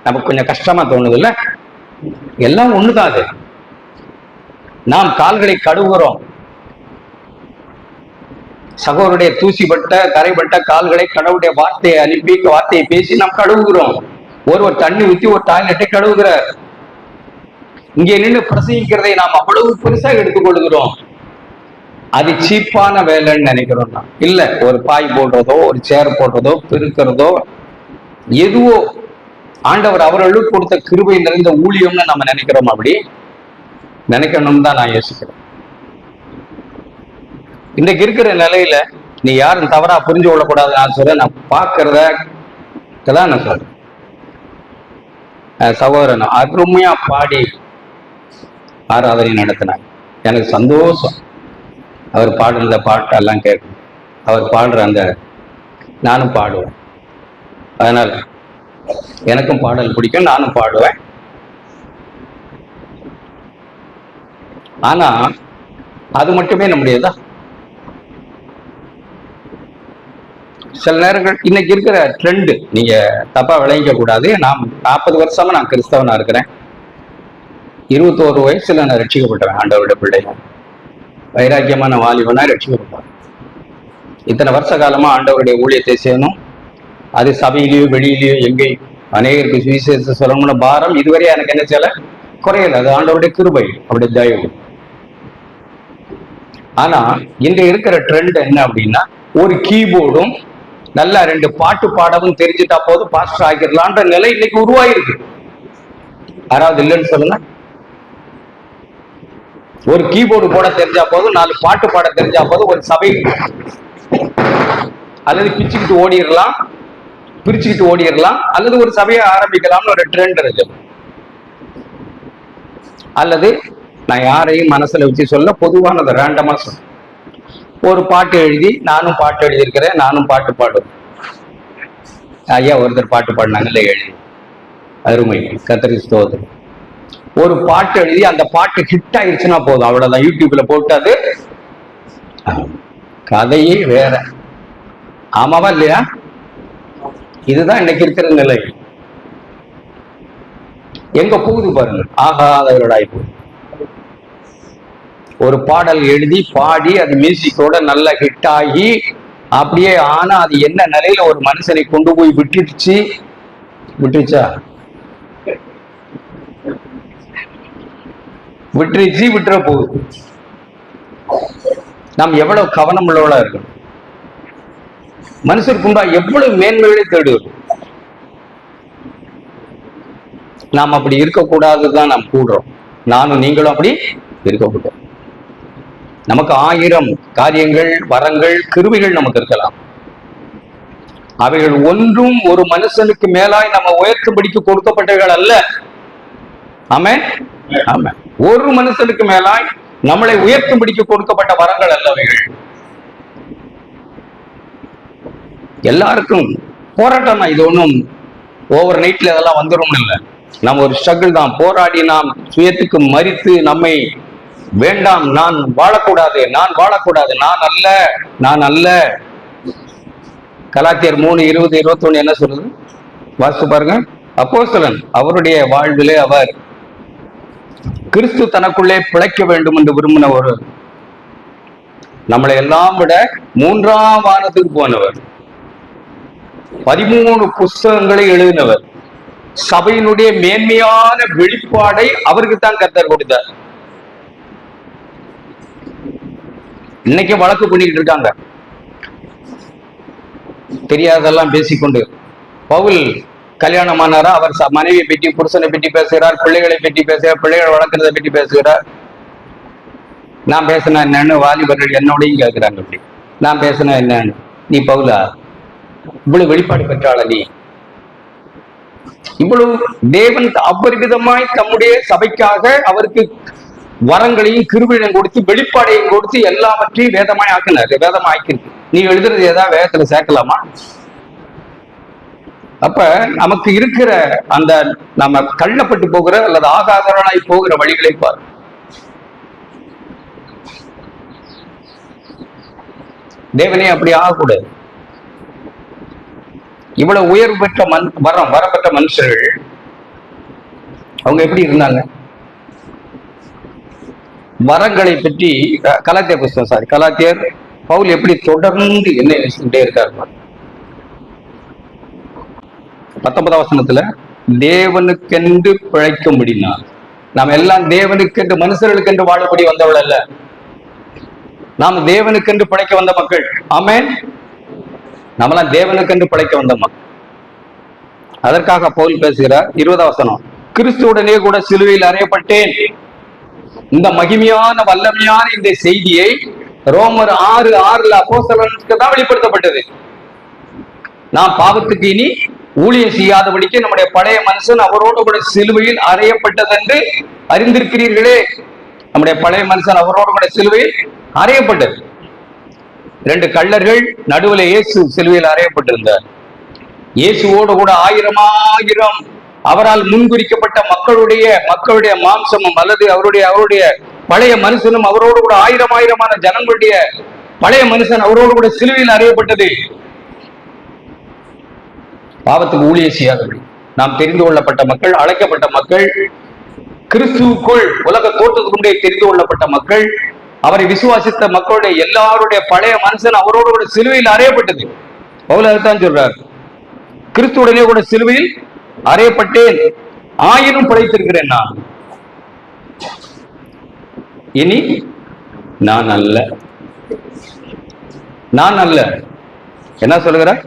நமக்கு கொஞ்சம் கஷ்டமா தோணுது இல்ல? எல்லாம் ஒண்ணுதான். அது நாம் கால்களை கழுவுகிறோம். சகோதரருடைய தூசிப்பட்ட கரைப்பட்ட கால்களை கடவுளுடைய வார்த்தையை அனுப்பி வார்த்தையை பேசி நாம் கழுவுகிறோம். ஒருவர் தண்ணி ஊற்றி ஒரு டாய்லெட்டை கழுவுகிறார். இங்கே நின்று பிரசங்கிக்கிறதை நாம் அவ்வளவு பெருசாக எடுத்துக்கொள்கிறோம். அது சீப்பான வேலைன்னு நினைக்கிறோம். நான் இல்ல, ஒரு பாய் போடுறதோ ஒரு சேர் போடுறதோ பெருக்கிறதோ எதுவோ ஆண்டவர் அவர்களுக்கு கொடுத்த கிருபை நிறைந்த ஊழியம்னு நம்ம நினைக்கிறோம். அப்படி நினைக்கணும் தான் நான் யோசிக்கிறேன். இன்றைக்கு இருக்கிற நிலையில நீ யாரும் தவறா புரிஞ்சு கொள்ளக்கூடாது. நான் சொல்றேன், நான் பார்க்கறத நான் சொல்றேன். சகோதரன் அருமையா பாடி ஆராதனை நடத்தினார். எனக்கு சந்தோஷம். அவர் பாடுற பாட்டெல்லாம் கேட்கும். அவர் பாடுற அந்த நானும் பாடுவேன். அதனால எனக்கும் பாடல் பிடிக்கும், நானும் பாடுவேன். ஆனா அது மட்டுமே நம்முடையதா? சில நேரங்கள் இன்னைக்கு இருக்கிற ட்ரெண்டு நீங்க தப்பா விளங்கிக்க கூடாது. நான் 40 வருஷமா நான் கிறிஸ்தவனா இருக்கிறேன். 21 வயசுல நான் ரட்சிக்கப்பட்டேன். ஆண்டவருடைய பிள்ளைகள் வைராக்கியமான வாலிபனா ரட்சிக்கப்பட்டேன். இத்தனை வருஷ காலமா ஆண்டவருடைய ஊழியத்தை செய்யணும். அது சபையிலேயோ வெளியிலேயோ எங்கேயும் அநேகருக்கு சுவிசேஷ சொல்லணும்னு பாரம் இதுவரையா எனக்கு என்ன செய்யல, குறையல. அது ஆண்டவருடைய கிருபை, அவருடைய தயவு. ஆனா இங்க இருக்கிற ட்ரெண்ட் என்ன அப்படின்னா, ஒரு கீபோர்டும் நல்லா 2 பாட்டு பாடவும் தெரிஞ்சுட்டா போதும் பாஸ்டர் ஆகிடலான்ற நிலை இன்னைக்கு உருவாயிருக்கு. யாராவது இல்லைன்னு சொல்லுங்க. ஒரு கீபோர்டு போட தெரிஞ்சா போதும், 4 பாட்டு பாட தெரிஞ்சா போதும், ஒரு சபை அல்லது பிரிச்சுக்கிட்டு ஓடிடலாம், அல்லது ஒரு சபையை ஆரம்பிக்கலாம்னு ஒரு ட்ரெண்ட் இருக்கு. அல்லது நான் யாரையும் மனசுல வச்சு சொல்ல, பொதுவானது ரேண்டமா சொல்ல, ஒரு பாட்டு எழுதி நானும் பாட்டு எழுதியிருக்கிறேன், நானும் பாட்டு பாடுவேன். ஐயா ஒருத்தர் பாட்டு பாடினாங்கல்ல, எழுதி அருமை, கர்த்தருக்கு ஸ்தோத்திரம். ஒரு பாட்டு எழுதி அந்த பாட்டு ஹிட் ஆயிடுச்சுன்னா போதும், அவ்வளவுதான். யூடியூப்ல போட்டு அது கதையே வேற. ஆமாவா இல்லையா? இதுதான் இன்னைக்கு இருக்கிற நிலை. எங்க போகுது பாருங்க, ஆகாதவர்களாய் போகுது. ஒரு பாடல் எழுதி பாடி அது மியூசிக்கோட நல்ல ஹிட் ஆகி அப்படியே, ஆனா அது என்ன நிலையில ஒரு மனுஷனை கொண்டு போய் விட்டுருச்சா விட்டுற போகுது. நாம் எவ்வளவு கவனம் உள்ளவளா இருக்கணும். மனுஷருக்குண்டா எவ்வளவு மேன்மைகளை தேடுவோம். நாம் அப்படி இருக்கக்கூடாதுதான் நாம் கூடுறோம். நானும் நீங்களும் அப்படி இருக்கக்கூடாது. நமக்கு 1000 காரியங்கள், வரங்கள், கிருபைகள் நமக்கு இருக்கலாம். அவைகள் ஒன்றும் ஒரு மனுஷனுக்கு மேலாய் நம்ம உயர்த்தும்படிக்கு கொடுக்கப்பட்டவைகள் அல்ல. ஆமென், ஆமென். ஒரு மனுஷனுக்கு மேலாய் நம்மளை உயர்த்தும்படிக்கு கொடுக்கப்பட்ட வரங்கள் அல்ல அவைகள். எல்லாருக்கும் போராட்டம் தான். இது ஒன்றும் ஓவர் நைட்ல இதெல்லாம் வந்துடும் இல்லை. நம்ம ஒரு ஸ்ட்ரகிள் தான். போராடி நாம் சுயத்துக்கு மறித்து நம்மை வேண்டாம், நான் வாழக்கூடாது, நான் அல்ல. கலாத்தியர் 3:20-21 என்ன சொல்லுது? வாசித்து பாருங்க. அப்போஸ்தலன் அவருடைய வாழ்விலே அவர் கிறிஸ்து தனக்குள்ளே பிழைக்க வேண்டும் என்று விரும்பின ஒரு, நம்மளை எல்லாம் விட 3ஆம் வானத்துக்கு போனவர், 13 புஸ்தகங்களை எழுதினவர், சபையினுடைய மேன்மையான வெளிப்பாடை அவருக்கு தான் கர்த்தர் கொடுத்தார். இன்னைக்கு வழக்கு பண்ணிக்கிட்டு இருக்காங்க, தெரியாதெல்லாம் பேசிக்கொண்டு. பவுல் கல்யாணமானாரா, அவர் மனைவியை பற்றி புருஷனை பற்றி பேசுகிறார், பிள்ளைகளை பற்றி பேசுகிறார், பிள்ளைகளை வளர்க்கறதை பற்றி பேசுகிறார். நான் பேசினா என்னன்னு வாலிபர்கள் என்னோடையும் கேட்கிறாங்க. அப்படி நான் பேசினா என்னன்னு, நீ பவுலா, இவ்வளவு வெளிப்பாடு பெற்றாள நீ? இவ்வளவு தேவன் அபரிவிதமாய் தம்முடைய சபைக்காக அவருக்கு வரங்களையும் கிருபையும் கொடுத்து வெளிப்பாடையும் கொடுத்து எல்லாவற்றையும் வேதமாய் ஆக்கினார். வேதமா ஆக்கிருக்கு. நீ எழுதுறது ஏதாவது வேதத்துல சேர்க்கலாமா? அப்ப நமக்கு இருக்கிற அந்த நம்ம தள்ளப்பட்டு போகிற அல்லது ஆகாதவனாய் போகிற வழிகளை பாரு. தேவனே அப்படி ஆகக்கூடாது. இவ்வளவு உயர்வு பெற்ற வரப்பெற்ற மனுஷர்கள் அவங்க எப்படி இருந்தாங்க? வரங்களை பற்றி கலாத்தியர் புஸ்தகம் கலாத்தியர் பவுல் எப்படி தொடர்ந்து என்ன யோசிச்சுட்டே இருக்காரு. 19ஆம் வசனத்துல தேவனுக்கென்று பிழைக்க முடியும்னா, நாம் எல்லாம் தேவனுக்கென்று மனுஷர்களுக்கென்று வாழப்படி வந்தவள் அல்ல, நாம் தேவனுக்கென்று பிழைக்க வந்த மக்கள். ஆமென். நம்மளாம் தேவனுக்கென்று பிழைக்க வந்த மக்கள். அதற்காக பவுல் பேசுகிறார். 20ஆம் வசனம், கிறிஸ்துவுடனே கூட சிலுவையில் அறையப்பட்டேன். இந்த மகிமையான வல்லமையான இந்த செய்தியை ரோமர் 6:6 அப்போஸ்தலனுக்கு தான் வெளிப்படுத்தப்பட்டது. நாம் பாவத்துக்கு இனி ஊழியம் செய்யாதபடிக்கு நம்முடைய பழைய மனுஷன் அவரோடு கூட சிலுவையில் அறையப்பட்டதென்று அறிந்திருக்கிறீர்களே. நம்முடைய பழைய மனுஷன் அவரோடு கூட சிலுவையில் அறையப்பட்டது. 2 கள்ளர்கள் நடுவில் இயேசு சிலுவையில் அறையப்பட்டிருந்தார். இயேசுவோடு கூட 1000 அவரால் முன்குறிக்கப்பட்ட மக்களுடைய மாம்சமும் அல்லது அவருடைய பழைய மனுஷனும் அவரோடு கூட 1000 ஜனங்களுடைய பழைய மனுஷன் அவரோடு கூட சிலுவையில் அறையப்பட்டது. பாவத்துக்கு ஊழியம் செய்யாதபடி நாம் தெரிந்து கொள்ளப்பட்ட மக்கள், அழைக்கப்பட்ட மக்கள், கிறிஸ்துவுக்குள் உலக தோற்றத்துக்கு முன்னே தெரிந்து கொள்ளப்பட்ட மக்கள், அவரை விசுவாசித்த மக்களுடைய எல்லாருடைய பழைய மனுஷன் அவரோடு கூட சிலுவையில் அறையப்பட்டது. பவுல் அதைத்தான் சொல்றார், கிறிஸ்துவுடனே கூட சிலுவையில் அறையப்பட்டேன், ஆயினும் பிழைத்திருக்கிறேன். இனி நான் அல்ல. என்ன சொல்லுகிறார்?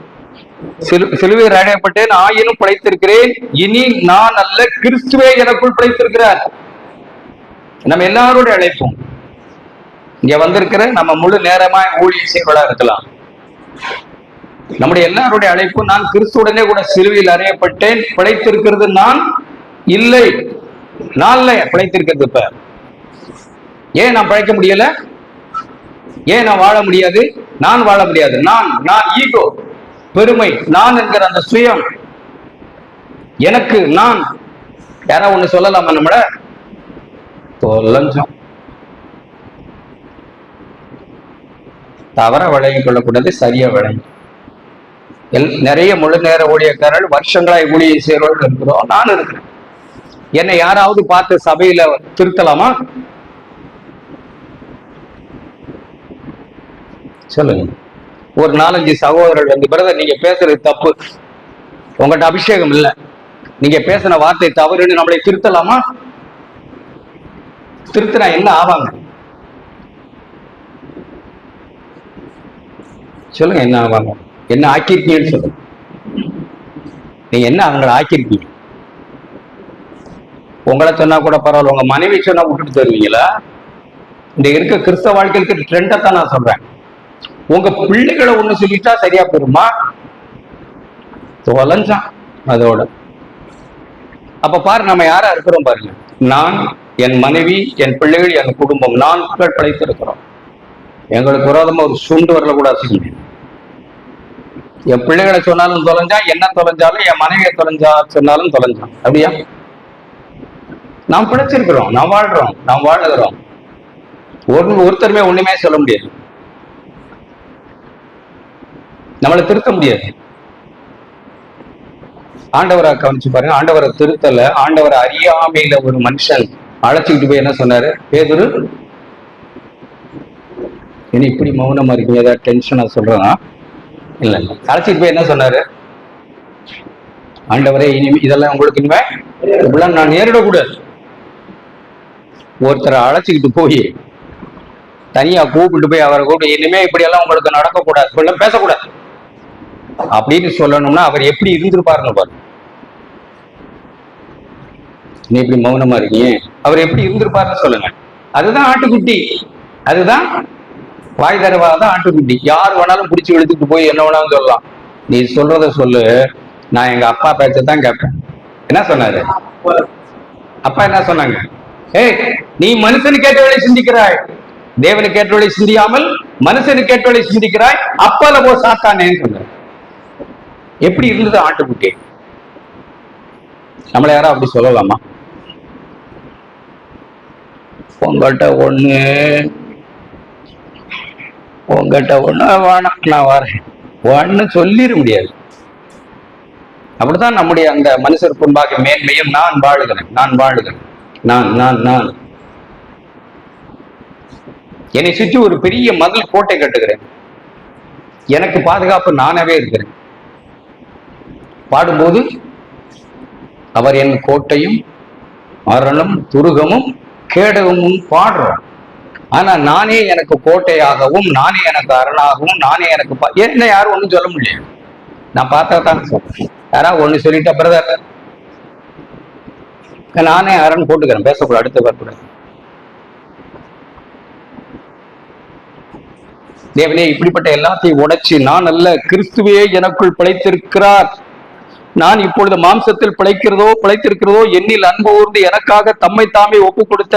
சிலுவையில் அறையப்பட்டேன், ஆயினும் பிழைத்திருக்கிறேன், இனி நான் அல்ல, கிறிஸ்துவே எனக்குள் பிழைத்திருக்கிறார். நம்ம எல்லாருடைய அழைப்பும் இங்க வந்திருக்கிற நம்ம முழு நேரமா ஊழியம் செய்வதா இருக்கலாம். நம்முடைய எல்லாருடைய அழைப்பு, நான் கிறிஸ்துவுடனே கூட சிலுவையில் அறையப்பட்டேன், பிழைத்திருக்கிறது நான் இல்லை. பிழைத்திருக்கிறது. இப்ப ஏன் நான் பிழைக்க முடியல? ஏன் நான் வாழ முடியாது? நான் வாழ முடியாது. நான் ஈகோ, பெருமை, நான் என்கிற அந்த சுயம், எனக்கு நான் யாராவது ஒண்ணு சொல்லலாமா? நம்மள தொலைஞ்சோம். தவற வழங்கி கொள்ளக்கூடாது, சரியா வழங்கி. நிறைய முழு நேர ஊழியக்காரர்கள் வருஷங்களாய் ஊழியம் செய்யறவர்கள் இருக்கிறோம். நான் இருக்கிறேன். என்னை யாராவது பார்த்து சபையில திருத்தலாமா? சொல்லுங்க. ஒரு 4-5 சகோதரர்கள் வந்து, பிரதர் நீங்க பேசுறது தப்பு, உங்கள்கிட்ட அபிஷேகம் இல்லை, நீங்க பேசின வார்த்தை தவறுன்னு நம்மளை திருத்தலாமா? திருத்தினா என்ன ஆவாங்க? சொல்லுங்க, என்ன ஆவாங்க? என்ன ஆக்கியிருக்கீங்கன்னு சொல்லுங்க. நீங்க என்ன அவங்களை ஆக்கியிருக்கீங்க? உங்களை சொன்னா கூட பரவாயில்ல, உங்க மனைவி சொன்னா விட்டுட்டு தருவீங்களா? இந்த இருக்க கிறிஸ்தவ வாழ்க்கைக்கு ட்ரெண்டை தான் நான் சொல்றேன். உங்க பிள்ளைகளை ஒண்ணு சொல்லிட்டா சரியா போயிருமா? தொலைஞ்சான் அதோட. அப்ப பாரு, நம்ம யாரா இருக்கிறோம் பாருங்க. நான், என் மனைவி, என் பிள்ளைகள், என் குடும்பம், 4 பிழைத்திருக்கிறோம். எங்களுக்கு விரோதமா ஒரு சுண்டு வரல கூட அசைக்க முடியும். என் பிள்ளைகளை சொன்னாலும் தொலைஞ்சா, என்ன தொலைஞ்சாலும், என் மனைவியை சொன்னாலும் தொலைஞ்சான். அப்படியா? நாம் பிழைச்சிருக்கிறோம், நாம் வாழ்றோம், நாம் வாழுகிறோம். ஒருத்தருமே ஒண்ணுமே சொல்ல முடியாது, நம்மளை திருத்த முடியாது. ஆண்டவரை கவனிச்சு பாருங்க. ஆண்டவரை திருத்தல, ஆண்டவரை அறியாமையில ஒரு மனுஷன் அழைச்சிக்கிட்டு போய் என்ன சொன்னாரு? பேதுரு, என்ன இப்படி மௌனமா இருக்கீங்க, ஏதாவது டென்ஷனா சொல்றேன்னா? இல்ல, அழைச்சிட்டு போய் என்ன சொன்னாரு? ஆண்டவரே, இனிமே இதெல்லாம் உங்களுக்கு இனிமே இப்படிலாம் நான் நேரிடக்கூடாது. ஒருத்தரை அழைச்சிக்கிட்டு போய் தனியா கூப்பிட்டு போய் அவரை கூப்பிட்டு, இனிமே இப்படி எல்லாம் உங்களுக்கு நடக்கக்கூடாது, இப்படிலாம் பேசக்கூடாது. அப்படின்னு சொல்லணும்னா அவர் எப்படி இருந்திருப்பாருன்னு பாருங்க. நீ இப்படி மௌனமா இருக்கீங்க, அவர் எப்படி இருந்திருப்பாருன்னு சொல்லுங்க. அதுதான் ஆட்டுக்குட்டி, அதுதான் வாய் தரவாத ஆட்டுக்குட்டி. யார் வேணாலும் பிடிச்சி இழுத்துட்டு போய் என்ன வேணாலும் சொல்லலாம். நீ சொல்றத சொல்லு, நான் எங்க அப்பா பேச்சதான் கேட்பேன். என்ன சொன்னாரு அப்பா? என்ன சொன்னாங்க? ஏய், நீ மனுஷனுக்கு கேட்டவளை சிந்திக்கிறாய், தேவனுக்கு கேட்டவளை சிந்தியாமல் மனுஷனுக்கு கேட்டவளை சிந்திக்கிறாய், அப்பால போ சாத்தானேன்னு சொன்னார். எப்படி இருந்தது ஆட்டுக்குட்டி? நம்மள யாரும் அப்படி சொல்லலாமா? உங்கள்கிட்ட ஒண்ணு வேணாம், நான் வரேன் ஒன்னு சொல்லிட முடியாது. அப்படித்தான் நம்முடைய அந்த மனுஷர் முன்பாக மேன்மையும், நான் வாழுகிறேன், நான் வாழுகிறேன், நான் நான் நான் என்னை சுற்றி ஒரு பெரிய மதில் கோட்டை கட்டுகிறேன், எனக்கு பாதுகாப்பு நானாவே இருக்கிறேன். பாடும்போது அவர் என் கோட்டையும் மரணம் துருகமும் கேடகமும் பாடுறோம். ஆனா நானே எனக்கு கோட்டையாகவும், நானே எனக்கு அரணாகவும், நானே எனக்கு என்ன யாரும் ஒண்ணும் சொல்ல முடியாது. நான் பார்த்தா தான் சொல்றேன். யாராவது ஒண்ணு சொல்லிட்ட பிரதர், நானே அரண் போட்டுக்கிறேன், பேசக்கூடாது, அடுத்து வரக்கூடாது. தேவனே இப்படிப்பட்ட எல்லாத்தையும் உடைச்சு, நான் அல்ல கிறிஸ்துவே எனக்குள் பிழைத்திருக்கிறார், நான் இப்பொழுது மாம்சத்தில் பிழைத்திருக்கிறதோ என்னில் அன்பு ஊர்ந்து எனக்காக தம்மை தாமே ஒப்பு கொடுத்த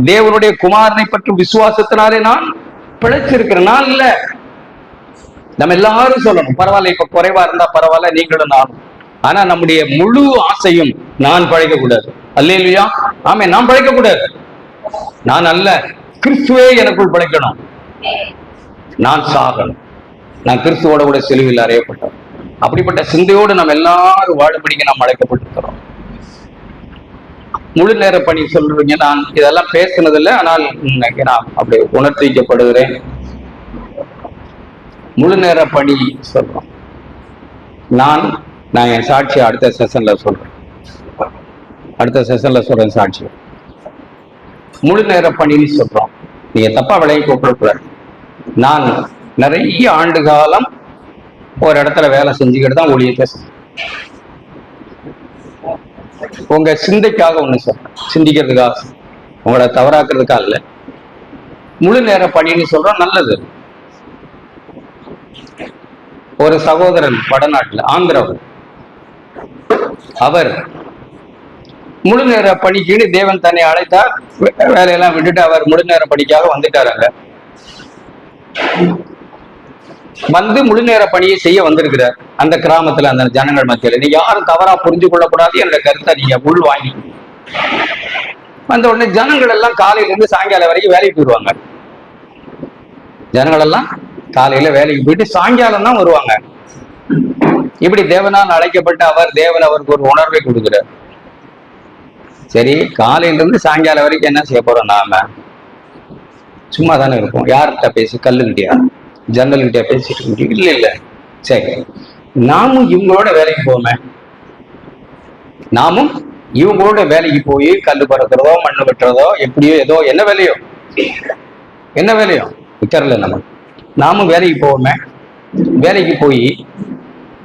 தேவனுடைய குமாரனை பற்றி விசுவாசத்தினாலே நான் பிழைச்சிருக்கிறேன். நான் இல்ல, நம்ம எல்லாரும் சொல்லணும், பரவாயில்ல இப்ப குறைவா இருந்தா பரவாயில்ல, நீங்களும் நானும். ஆனா நம்முடைய முழு ஆசையும் நான் பழைக்க கூடாது. அல்லேலூயா, ஆமே, நான் பழைக்க கூடாது. நான் அல்ல, கிறிஸ்துவே எனக்குள் பிழைக்கணும். நான் சாகணும், நான் கிறிஸ்துவோட கூட சிலுவையில் அறையப்பட்டேன். அப்படிப்பட்ட சிந்தையோடு நம்ம எல்லாரும் வாழும்படிக்கு நாம் அழைக்கப்பட்டிருக்கிறோம். முழு நேர பணி சொல்றீங்க, நான் இதெல்லாம் பேசினதில்லை, ஆனால் நான் அப்படி உணர்த்தி வைக்கப்படுகிறேன். முழு நேர பணி சொல்றோம். நான் என் சாட்சி அடுத்த செஷன்ல சொல்றேன் சாட்சி. முழு நேர பணின்னு சொல்றோம், நீங்க தப்பா விலையை கூப்பிடக்கூடாது. நான் நிறைய ஆண்டு காலம் ஒரு இடத்துல வேலை செஞ்சுக்கிட்டு தான் ஊழியத்தை உங்க சிந்தைக்காக ஒண்ணு சொல்றேன், சிந்திக்கிறதுக்காக, உங்களோட தவறாக்குறதுக்காக இல்ல. முழு நேர பணின்னு சொல்றோம், நல்லது. ஒரு சகோதரன் வடநாட்டுல, ஆந்திராவில், அவர் முழு நேர பணிக்கு தேவன் தன்னை அழைத்தார். வேலையெல்லாம் விட்டுட்டு அவர் முழு நேர பணிக்காக வந்துட்டாராங்க. வந்து முழு நேர பணியை செய்ய வந்திருக்கிறார் அந்த கிராமத்துல, அந்த ஜனங்கள் மத்தியில. நீங்க யாரும் தவறா புரிஞ்சு கொள்ளக்கூடாது, என்னோட கருத்தை நீங்க உள் வாங்கி. வந்த உடனே ஜனங்கள் எல்லாம் காலையில இருந்து சாயங்காலம் வரைக்கும் வேலைக்கு போயிடுவாங்க. ஜனங்கள் எல்லாம் காலையில வேலைக்கு போயிட்டு சாயங்காலம் தான் வருவாங்க. இப்படி தேவனால் அழைக்கப்பட்ட அவர், தேவன் அவருக்கு ஒரு உணர்வை கொடுக்கிறார். சரி, காலையில இருந்து சாயங்காலம் வரைக்கும் என்ன செய்ய போறோம்? நாம சும்மா தானே இருப்போம். யார்கிட்ட பேசி? கல்லுகிட்டியா, ஜன்னல்கிட்ட பேசிட்டு முடியும்? இல்ல. சரி, நாமும் இவங்களோட வேலைக்கு போவோமே. நாமும் இவங்களோட வேலைக்கு போய் கல்லு பறக்கிறதோ, மண்ணு வெட்டுறதோ, எப்படியோ ஏதோ என்ன வேலையோ வித்தரல. நாமும் வேலைக்கு போவோமே. வேலைக்கு போய்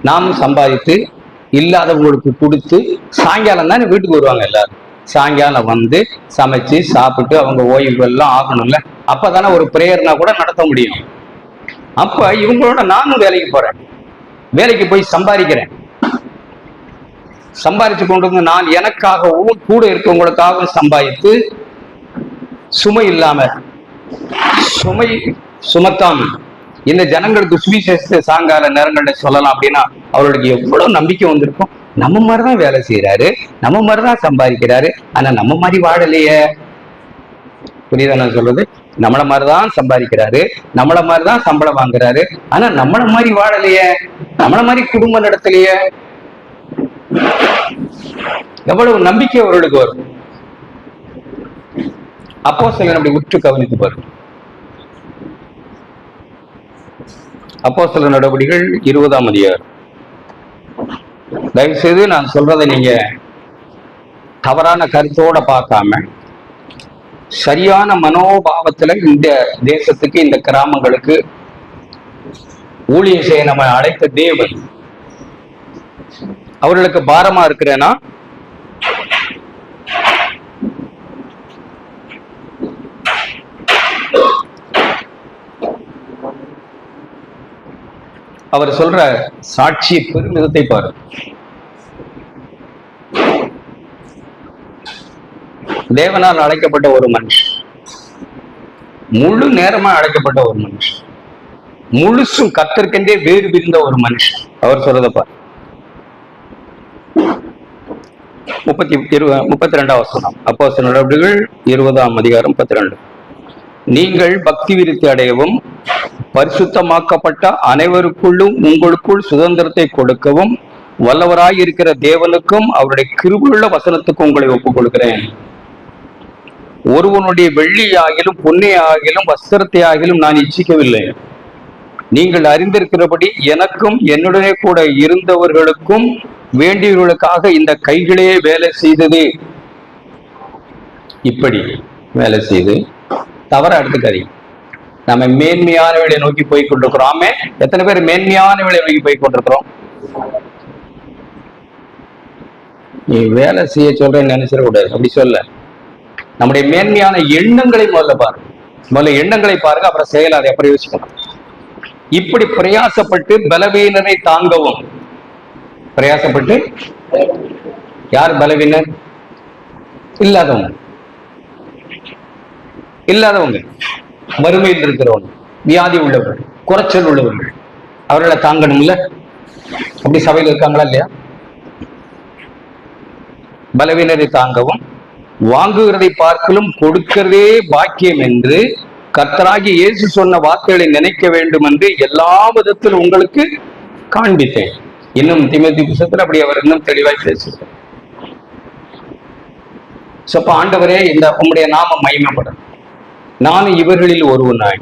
நாமும் சம்பாதித்து இல்லாதவங்களுக்கு கொடுத்து சாயங்காலம் தானே வீட்டுக்கு வருவாங்க எல்லாரும். சாயங்காலம் வந்து சமைச்சு சாப்பிட்டு அவங்க ஓய்வு எல்லாம் ஆகணும்ல. அப்பதானே ஒரு பிரேயர்னா கூட நடத்த முடியும். அப்ப இவங்களோட நானும் வேலைக்கு போறேன், வேலைக்கு போய் சம்பாதிக்கிறேன். சம்பாதிச்சு கொண்டு வந்து நான் எனக்காகவும் கூட இருக்கவங்களுக்காகவும் சம்பாதித்து சுமை சுமத்தாம இந்த ஜனங்களுக்கு சுவிசேஷத்தை சாயங்கால நேரங்கள்ல சொல்லலாம் அப்படின்னா அவர்களுக்கு எவ்வளவு நம்பிக்கை வந்திருக்கும். நம்ம மாதிரிதான் வேலை செய்யறாரு, நம்ம மாதிரிதான் சம்பாதிக்கிறாரு, ஆனா நம்ம மாதிரி வாழலையே. புரியுதா நான் சொல்றது? நம்மள மாதிரிதான் சம்பாதிக்கிறாரு, நம்மள மாதிரிதான் சம்பளம் வாங்குறாரு, ஆனா நம்மள மாதிரி வாழலையே, நம்மள மாதிரி குடும்பம் நடத்தலையே. எவ்வளவு நம்பிக்கை அவர்களுக்கு வரும். அப்போஸ்தலர் அப்படி உற்று கவனித்து பாருங்க. அப்போஸ்தலர் நடவடிக்கைகள் 20ஆம் அதிகாரம். தயவு செய்து நான் சொல்றதை நீங்க தவறான கருத்தோட பார்க்காம சரியான மனோபாவத்துல இந்த தேசத்துக்கு, இந்த கிராமங்களுக்கு ஊழியம் செய்ய நம்ம அழைத்த தேவன். அவர்களுக்கு பாரமா இருக்கிறேன்னா அவர் சொல்ற சாட்சி பெருமிதத்தை பாரு. தேவனால் அழைக்கப்பட்ட ஒரு மனுஷன், முழு நேரமா அழைக்கப்பட்ட ஒரு மனுஷன், முழுசும் கர்த்தருக்கென்றே வேறு பிரிந்த ஒரு மனுஷன். அவர் சொல்றத பாரு. 32 வசனம், அப்போஸ்தலர் நடவடிக்கைகள் 20:32. நீங்கள் பக்தி விருத்தி அடையவும் பரிசுத்தமாக்கப்பட்ட அனைவருக்குள்ளும் உங்களுக்குள் சுதந்திரத்தை கொடுக்கவும் வல்லவராயிருக்கிற தேவனுக்கும் அவருடைய கிருபையுள்ள வசனத்துக்கும் உங்களை ஒப்புக் கொடுக்கிறேன். ஒருவனுடைய வெள்ளி ஆகிலும் பொன்னை ஆகிலும் வஸ்திரத்தை ஆகிலும் நான் இச்சிக்கவில்லை. நீங்கள் அறிந்திருக்கிறபடி எனக்கும் என்னுடனே கூட இருந்தவர்களுக்கும் வேண்டியவர்களுக்காக இந்த கைகளே வேலை செய்தது. இப்படி வேலை செய்து தவற எடுத்துக்காதீங்க. நம்ம மேன்மையான வேலையை நோக்கி போய் கொண்டிருக்கிறோம். ஆமே, எத்தனை பேர் மேன்மையான வேலையை நோக்கி போய் கொண்டிருக்கிறோம்? நீ வேலை செய்ய சொல்றேன்னு நினைச்சிடக்கூடாது. அப்படி சொல்ல, நம்முடைய மேன்மையான எண்ணங்களை முதல்ல பாருங்க. முதல்ல எண்ணங்களை பாருங்க, அப்புறம் செயல் அதை அப்புறம் யோசிக்கணும். இப்படி பிரயாசப்பட்டு பலவீனரை தாங்கவும். பிரயாசப்பட்டு யார் பலவீனர்? இல்லாதவங்க. இல்லாதவங்க, வறுமையில் இருக்கிறவங்க, வியாதி உள்ளவர்கள், குறைச்சல் உள்ளவர்கள், அவர்களை தாங்கணும் இல்ல? அப்படி சபையில் இருக்காங்களா இல்லையா? பலவீனரை தாங்கவும் வாங்குகிறதை பார்க்கலும் கொடுக்கிறதே பாக்கியம் என்று கர்த்தராகி இயேசு சொன்ன வார்த்தைகளை நினைக்க வேண்டும் என்று எல்லா விதத்திலும் உங்களுக்கு காண்பித்தேன். இன்னும் தீமோத்தேயு புத்தகத்தில் அப்படி அவர் இன்னும் தெளிவாய் பேசுகிறார். சப்ப ஆண்டவரே, இந்த உம்முடைய நாமம் மகிமைப்படும். நானும் இவர்களில் ஒருவனாய்,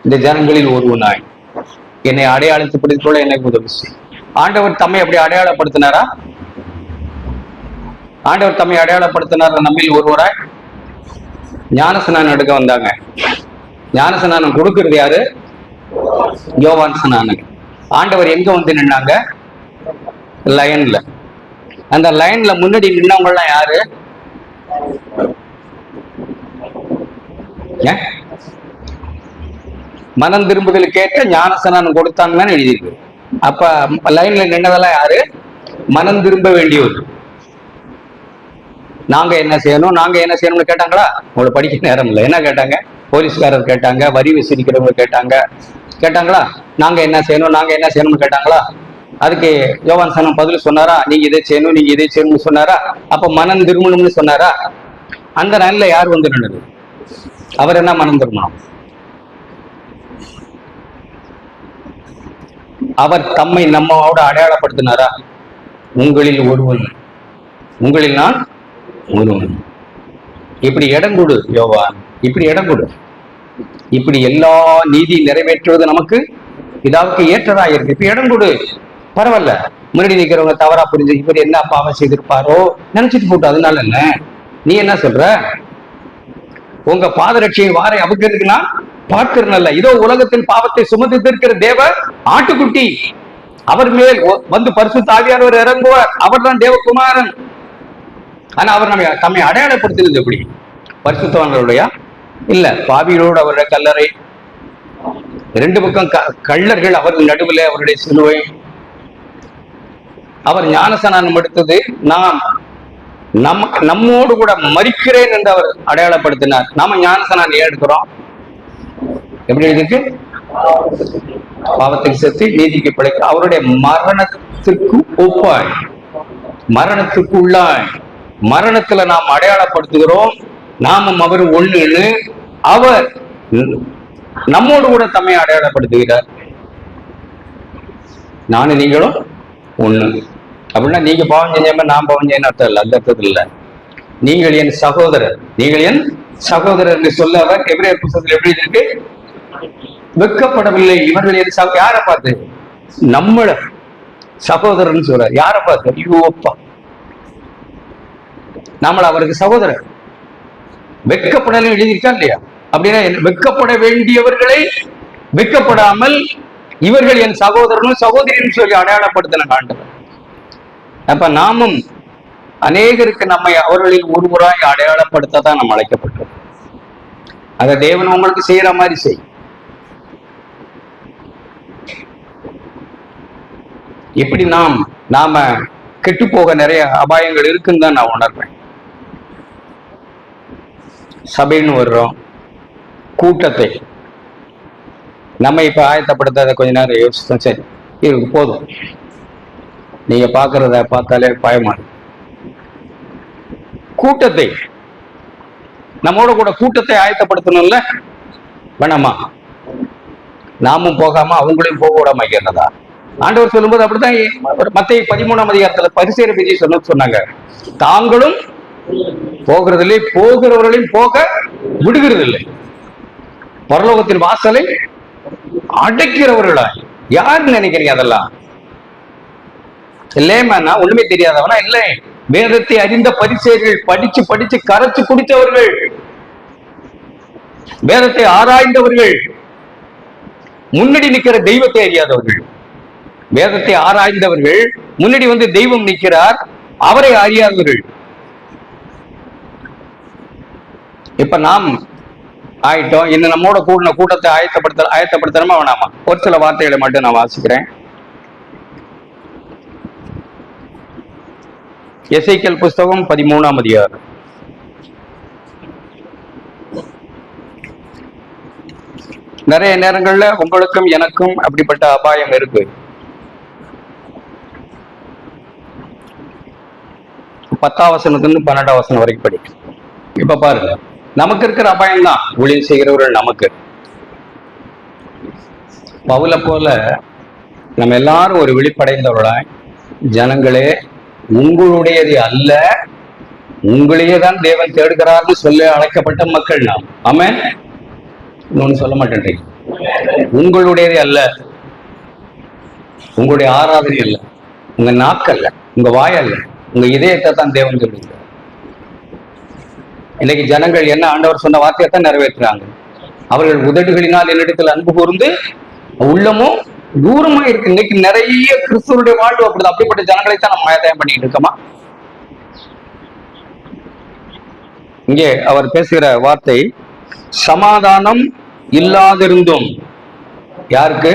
இந்த ஜனங்களில் ஒருவனாய் என்னை அடையாளப்படுத்திக் கொள்ள எனக்கு உதவி செய்யும். ஆண்டவர் தம்மை அப்படி அடையாளப்படுத்தினாரா? ஆண்டவர் தம்மை அடையாளப்படுத்தினார். நம்மில் ஒருவராய் ஞானஸ்நானம் எடுக்க வந்தாங்க. ஞானஸ்நானம் கொடுக்கிறது யாரு? யோவான் ஸ்நானன். ஆண்டவர் எங்க வந்து நின்னாங்க? லைன்ல. அந்த லைன்ல முன்னாடி நின்னவங்க எல்லாம் யாரு? மனம் திரும்புதல் கேட்ட ஞானஸ்நானம் கொடுத்தாங்கன்னு எழுதியிருக்கு. அப்ப லைன்ல நின்னதெல்லாம் யாரு? மனம் திரும்ப வேண்டியவர். நாங்க என்ன செய்யணும், நாங்க என்ன செய்யணும்னு கேட்டாங்களா? உங்களை படிக்க நேரம் இல்லை. என்ன கேட்டாங்க? போலீஸ்காரர் கேட்டாங்க, வரி விசிரிக்கிறவங்க கேட்டாங்களா? நாங்க என்ன செய்யணும், நாங்க என்ன செய்யணும்னு கேட்டாங்களா? அதுக்கு யோவான் ஸ்நானன் பதில் சொன்னாரா? நீங்க இதை செய்யணும், நீங்க இதை செய்யணும்னு சொன்னாரா? அப்ப மனம் திரும்பணும்னு சொன்னாரா? அந்த நாள்ல யார் வந்து நின்னது? அவர் என்ன மனம் திரும்பணும்? அவர் தம்மை நம்மோட அடையாளப்படுத்தினாரா? உங்களில் ஒருவன், உங்களில் நான் ஒருவன். இப்படி இடம் கொடு யோவான், இப்படி இடம் கொடு. இப்படி எல்லா நீதி நிறைவேற்றுவது நமக்கு இதாவுக்கு ஏற்றதா இருக்கு. இப்ப இடம் கொடு. பரவாயில்ல, முன்னாடி நிற்கிறவங்க தவறா புரிஞ்சு இப்படி என்ன பாவம் செய்திருப்பாரோ நினைச்சிட்டு போட்டு, அதனால என்ன? நீ என்ன சொல்ற? உங்க பாதரட்சியை வாரை அவுக்கிறதுக்குன்னா பார்க்கிறனல்ல, இதோ உலகத்தின் பாவத்தை சுமந்து இருக்கிற தேவ ஆட்டுக்குட்டி, அவர் மேல் வந்து பரிசுத்த ஆவியானவர் இறங்குவார். அவர் தான் தேவகுமாரன். ஆனா அவர் நம்ம தம்மை அடையாளப்படுத்தினது எப்படி? பரிசுத்தவான்களுடைய இல்ல, பாவிகளோடு அவருடைய கல்லறை, ரெண்டு பக்கம் கள்ளர்கள், அவர்கள் நடுவில் அவருடைய சிலுவை. அவர் ஞானஸ்நானம் எடுத்தது நாம் நம்மோடு கூட மரிக்கிறேன் என்று அவர் அடையாளப்படுத்தினார். நாம ஞானஸ்நானம் ஏன் எடுக்கிறோம்? எப்படி இருக்கு? பாவத்துக்கு செத்து நீதிக்கு பிழைக்க, அவருடைய மரணத்துக்கு ஒப்பாய், மரணத்துக்கு உள்ளாய், மரணத்துல நாம் அடையாளப்படுத்துகிறோம். நாமும் அவர் ஒண்ணுன்னு அவர் நம்மோடு கூட தம்மை அடையாளப்படுத்துகிறார். நானும் நீங்களும் ஒண்ணு. அப்படின்னா நீங்க பாவம் செஞ்சாம நான் பாவம் செய்ய அர்த்தம் இல்லை. அந்த அர்த்தத்தில் இல்லை. நீங்கள் என் சகோதரர், நீங்கள் என் சகோதரர் என்று சொல்ல அவர் எபிரேயர் புத்தகத்தில் எப்படி இருக்கு? வெட்கப்படவில்லை இவர்கள் என் யாரை பார்த்து? நம்மள சகோதரர்னு சொல்ற. யாரை பார்த்து? ஐயோப்பா, நம்மள அவருக்கு சகோதரர். வெட்கப்படலும் எழுதியிருக்கா இல்லையா? அப்படின்னா வெட்கப்பட வேண்டியவர்களை வெட்கப்படாமல் இவர்கள் என் சகோதரனும் சகோதரின்னு சொல்லி அடையாளப்படுத்தின ஆண்டவர். அப்ப நாமும் அநேகருக்கு நம்மை அவர்களில் ஒருவராய் அடையாளப்படுத்ததான் நம்ம அழைக்கப்பட்டோம். அத தேவன் உங்களுக்கு செய்யற மாதிரி செய். இப்படி நாம கெட்டு போக நிறைய அபாயங்கள் இருக்குன்னு தான் நான் உணர்றேன். சபைன்னு வர்றோம், கூட்டத்தை நம்ம இப்ப ஆயத்தப்படுத்த கொஞ்ச நேரம் யோசிச்சோம். சரி, இது போதும், நீங்க பாக்குறத பார்த்தாலே பயமா. கூட்டத்தை நம்மோட கூட கூட்டத்தை ஆயத்தப்படுத்தணும்ல, வேணாமா? நாமும் போகாம அவங்களையும் போக விடாம இருக்கிறதா? ஆண்டவர் சொல்லும்போது அப்படித்தான் மத்தேயு 13ஆம் அதிகாரத்துல பரிசேயரை பற்றி சொன்னாங்க. தாங்களும் போகிறதில்லை, போகிறவர்களையும் போக விடுகிறதில்லை, பரலோகத்தின் வாசலை அடைக்கிறவர்களா? யாருன்னு நினைக்கிறீங்க? அதெல்லாம் இல்லையேனா ஒண்ணுமே தெரியாதவனா? இல்லை, வேதத்தை அறிந்த பரிசேயர்கள், படிச்சு படிச்சு கரைச்சு குடித்தவர்கள், வேதத்தை ஆராய்ந்தவர்கள், முன்னாடி நிக்கிற தெய்வத்தை அறியாதவர்கள். வேதத்தை ஆராய்ந்தவர்கள் முன்னாடி வந்து தெய்வம் நிற்கிறார், அவரை அறியாதவர்கள். இப்ப நாம் ஆயிட்டோம். இன்னும் நம்மோட கூடின கூட்டத்தை ஆயத்தப்படுத்தணுமா வேணாமா? ஒரு சில வார்த்தைகளை மட்டும் நான் வாசிக்கிறேன். எசேக்கியேல் புஸ்தகம் 13ஆம் அதிகாரம். நிறைய நேரங்கள்ல உங்களுக்கும் எனக்கும் அப்படிப்பட்ட அபாயம் இருக்கு. 10ஆம் வசனத்திலிருந்து 12ஆம் வசனம் வரைக்கும் படி. இப்ப பாருங்க, நமக்கு இருக்கிற அபாயம் தான் ஊழியம் செய்கிறவர்கள். நமக்கு பவுல போல நம்ம எல்லாரும் ஒரு விழிப்படைந்தவர்களாய், ஜனங்களே உங்களுடையது அல்ல, உங்களையே தான் தேவன் தேடுகிறார்னு சொல்ல அழைக்கப்பட்ட மக்கள் நாம். ஆமென். இன்னொன்னு சொல்ல மாட்டேன்றீங்க. உங்களுடையதே அல்ல, உங்களுடைய ஆராதனை அல்ல, உங்க நாக்கல்ல, உங்க வாயல்ல, உங்க இதயத்தை தான் தேவன் தேடுகிறார். இன்னைக்கு ஜனங்கள் என்ன ஆண்டவர் சொன்ன வார்த்தையத்தான் நிறைவேற்றுறாங்க. அவர்கள் உதடுகளினால் என்னிடத்தில் அன்பு கூர்ந்து உள்ளமும் தூரமா இருக்கு. இன்னைக்கு நிறைய கிறிஸ்துவனுடைய வாழ்வு அப்படிதான். அப்படிப்பட்ட ஜனங்களைத்தான் நம்ம ஆதாயம் பண்ணிட்டு இருக்கோமா? இங்கே அவர் பேசுகிற வார்த்தை, சமாதானம் இல்லாதிருந்தும். யாருக்கு?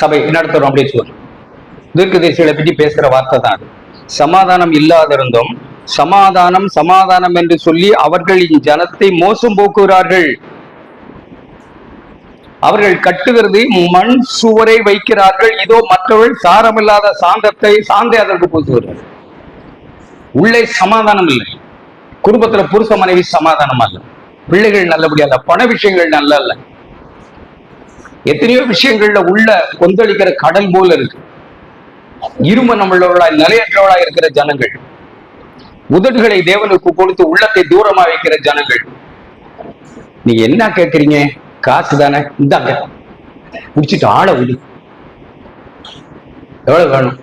சபை நடத்துறோம் அப்படின்னு சொல்லு. தீர்க்கதரிசிகளை பற்றி பேசுகிற வார்த்தை தான் அது. சமாதானம் இல்லாதிருந்தும் சமாதானம் சமாதானம் என்று சொல்லி அவர்களின் ஜனத்தை மோசம் போக்குகிறார்கள். அவர்கள் கட்டுகிறது மண் சுவரை வைக்கிறார்கள், இதோ மற்றவர்கள் சாரமில்லாத சாந்தை அதற்கு பூசுகிறார்கள். உள்ளே சமாதானம் இல்லை. குடும்பத்துல புருஷ மனைவி சமாதானம் அல்ல, பிள்ளைகள் நல்லபடியா இல்ல, பண விஷயங்கள் நல்ல அல்ல, எத்தனையோ விஷயங்கள்ல உள்ள கொந்தளிக்கிற கடல் போல இருக்கு. இரும நம்மளவர்களாய் நிலையற்றவர்களாய் இருக்கிற ஜனங்கள், உதடுகளை தேவனுக்கு கொடுத்து உள்ளத்தை தூரமா வைக்கிற ஜனங்கள். நீங்க என்ன கேட்கறீங்க? காசு தானே, இந்தாங்க குடிச்சிட்டு ஆளை விடு. எவ்வளவு வேணும்?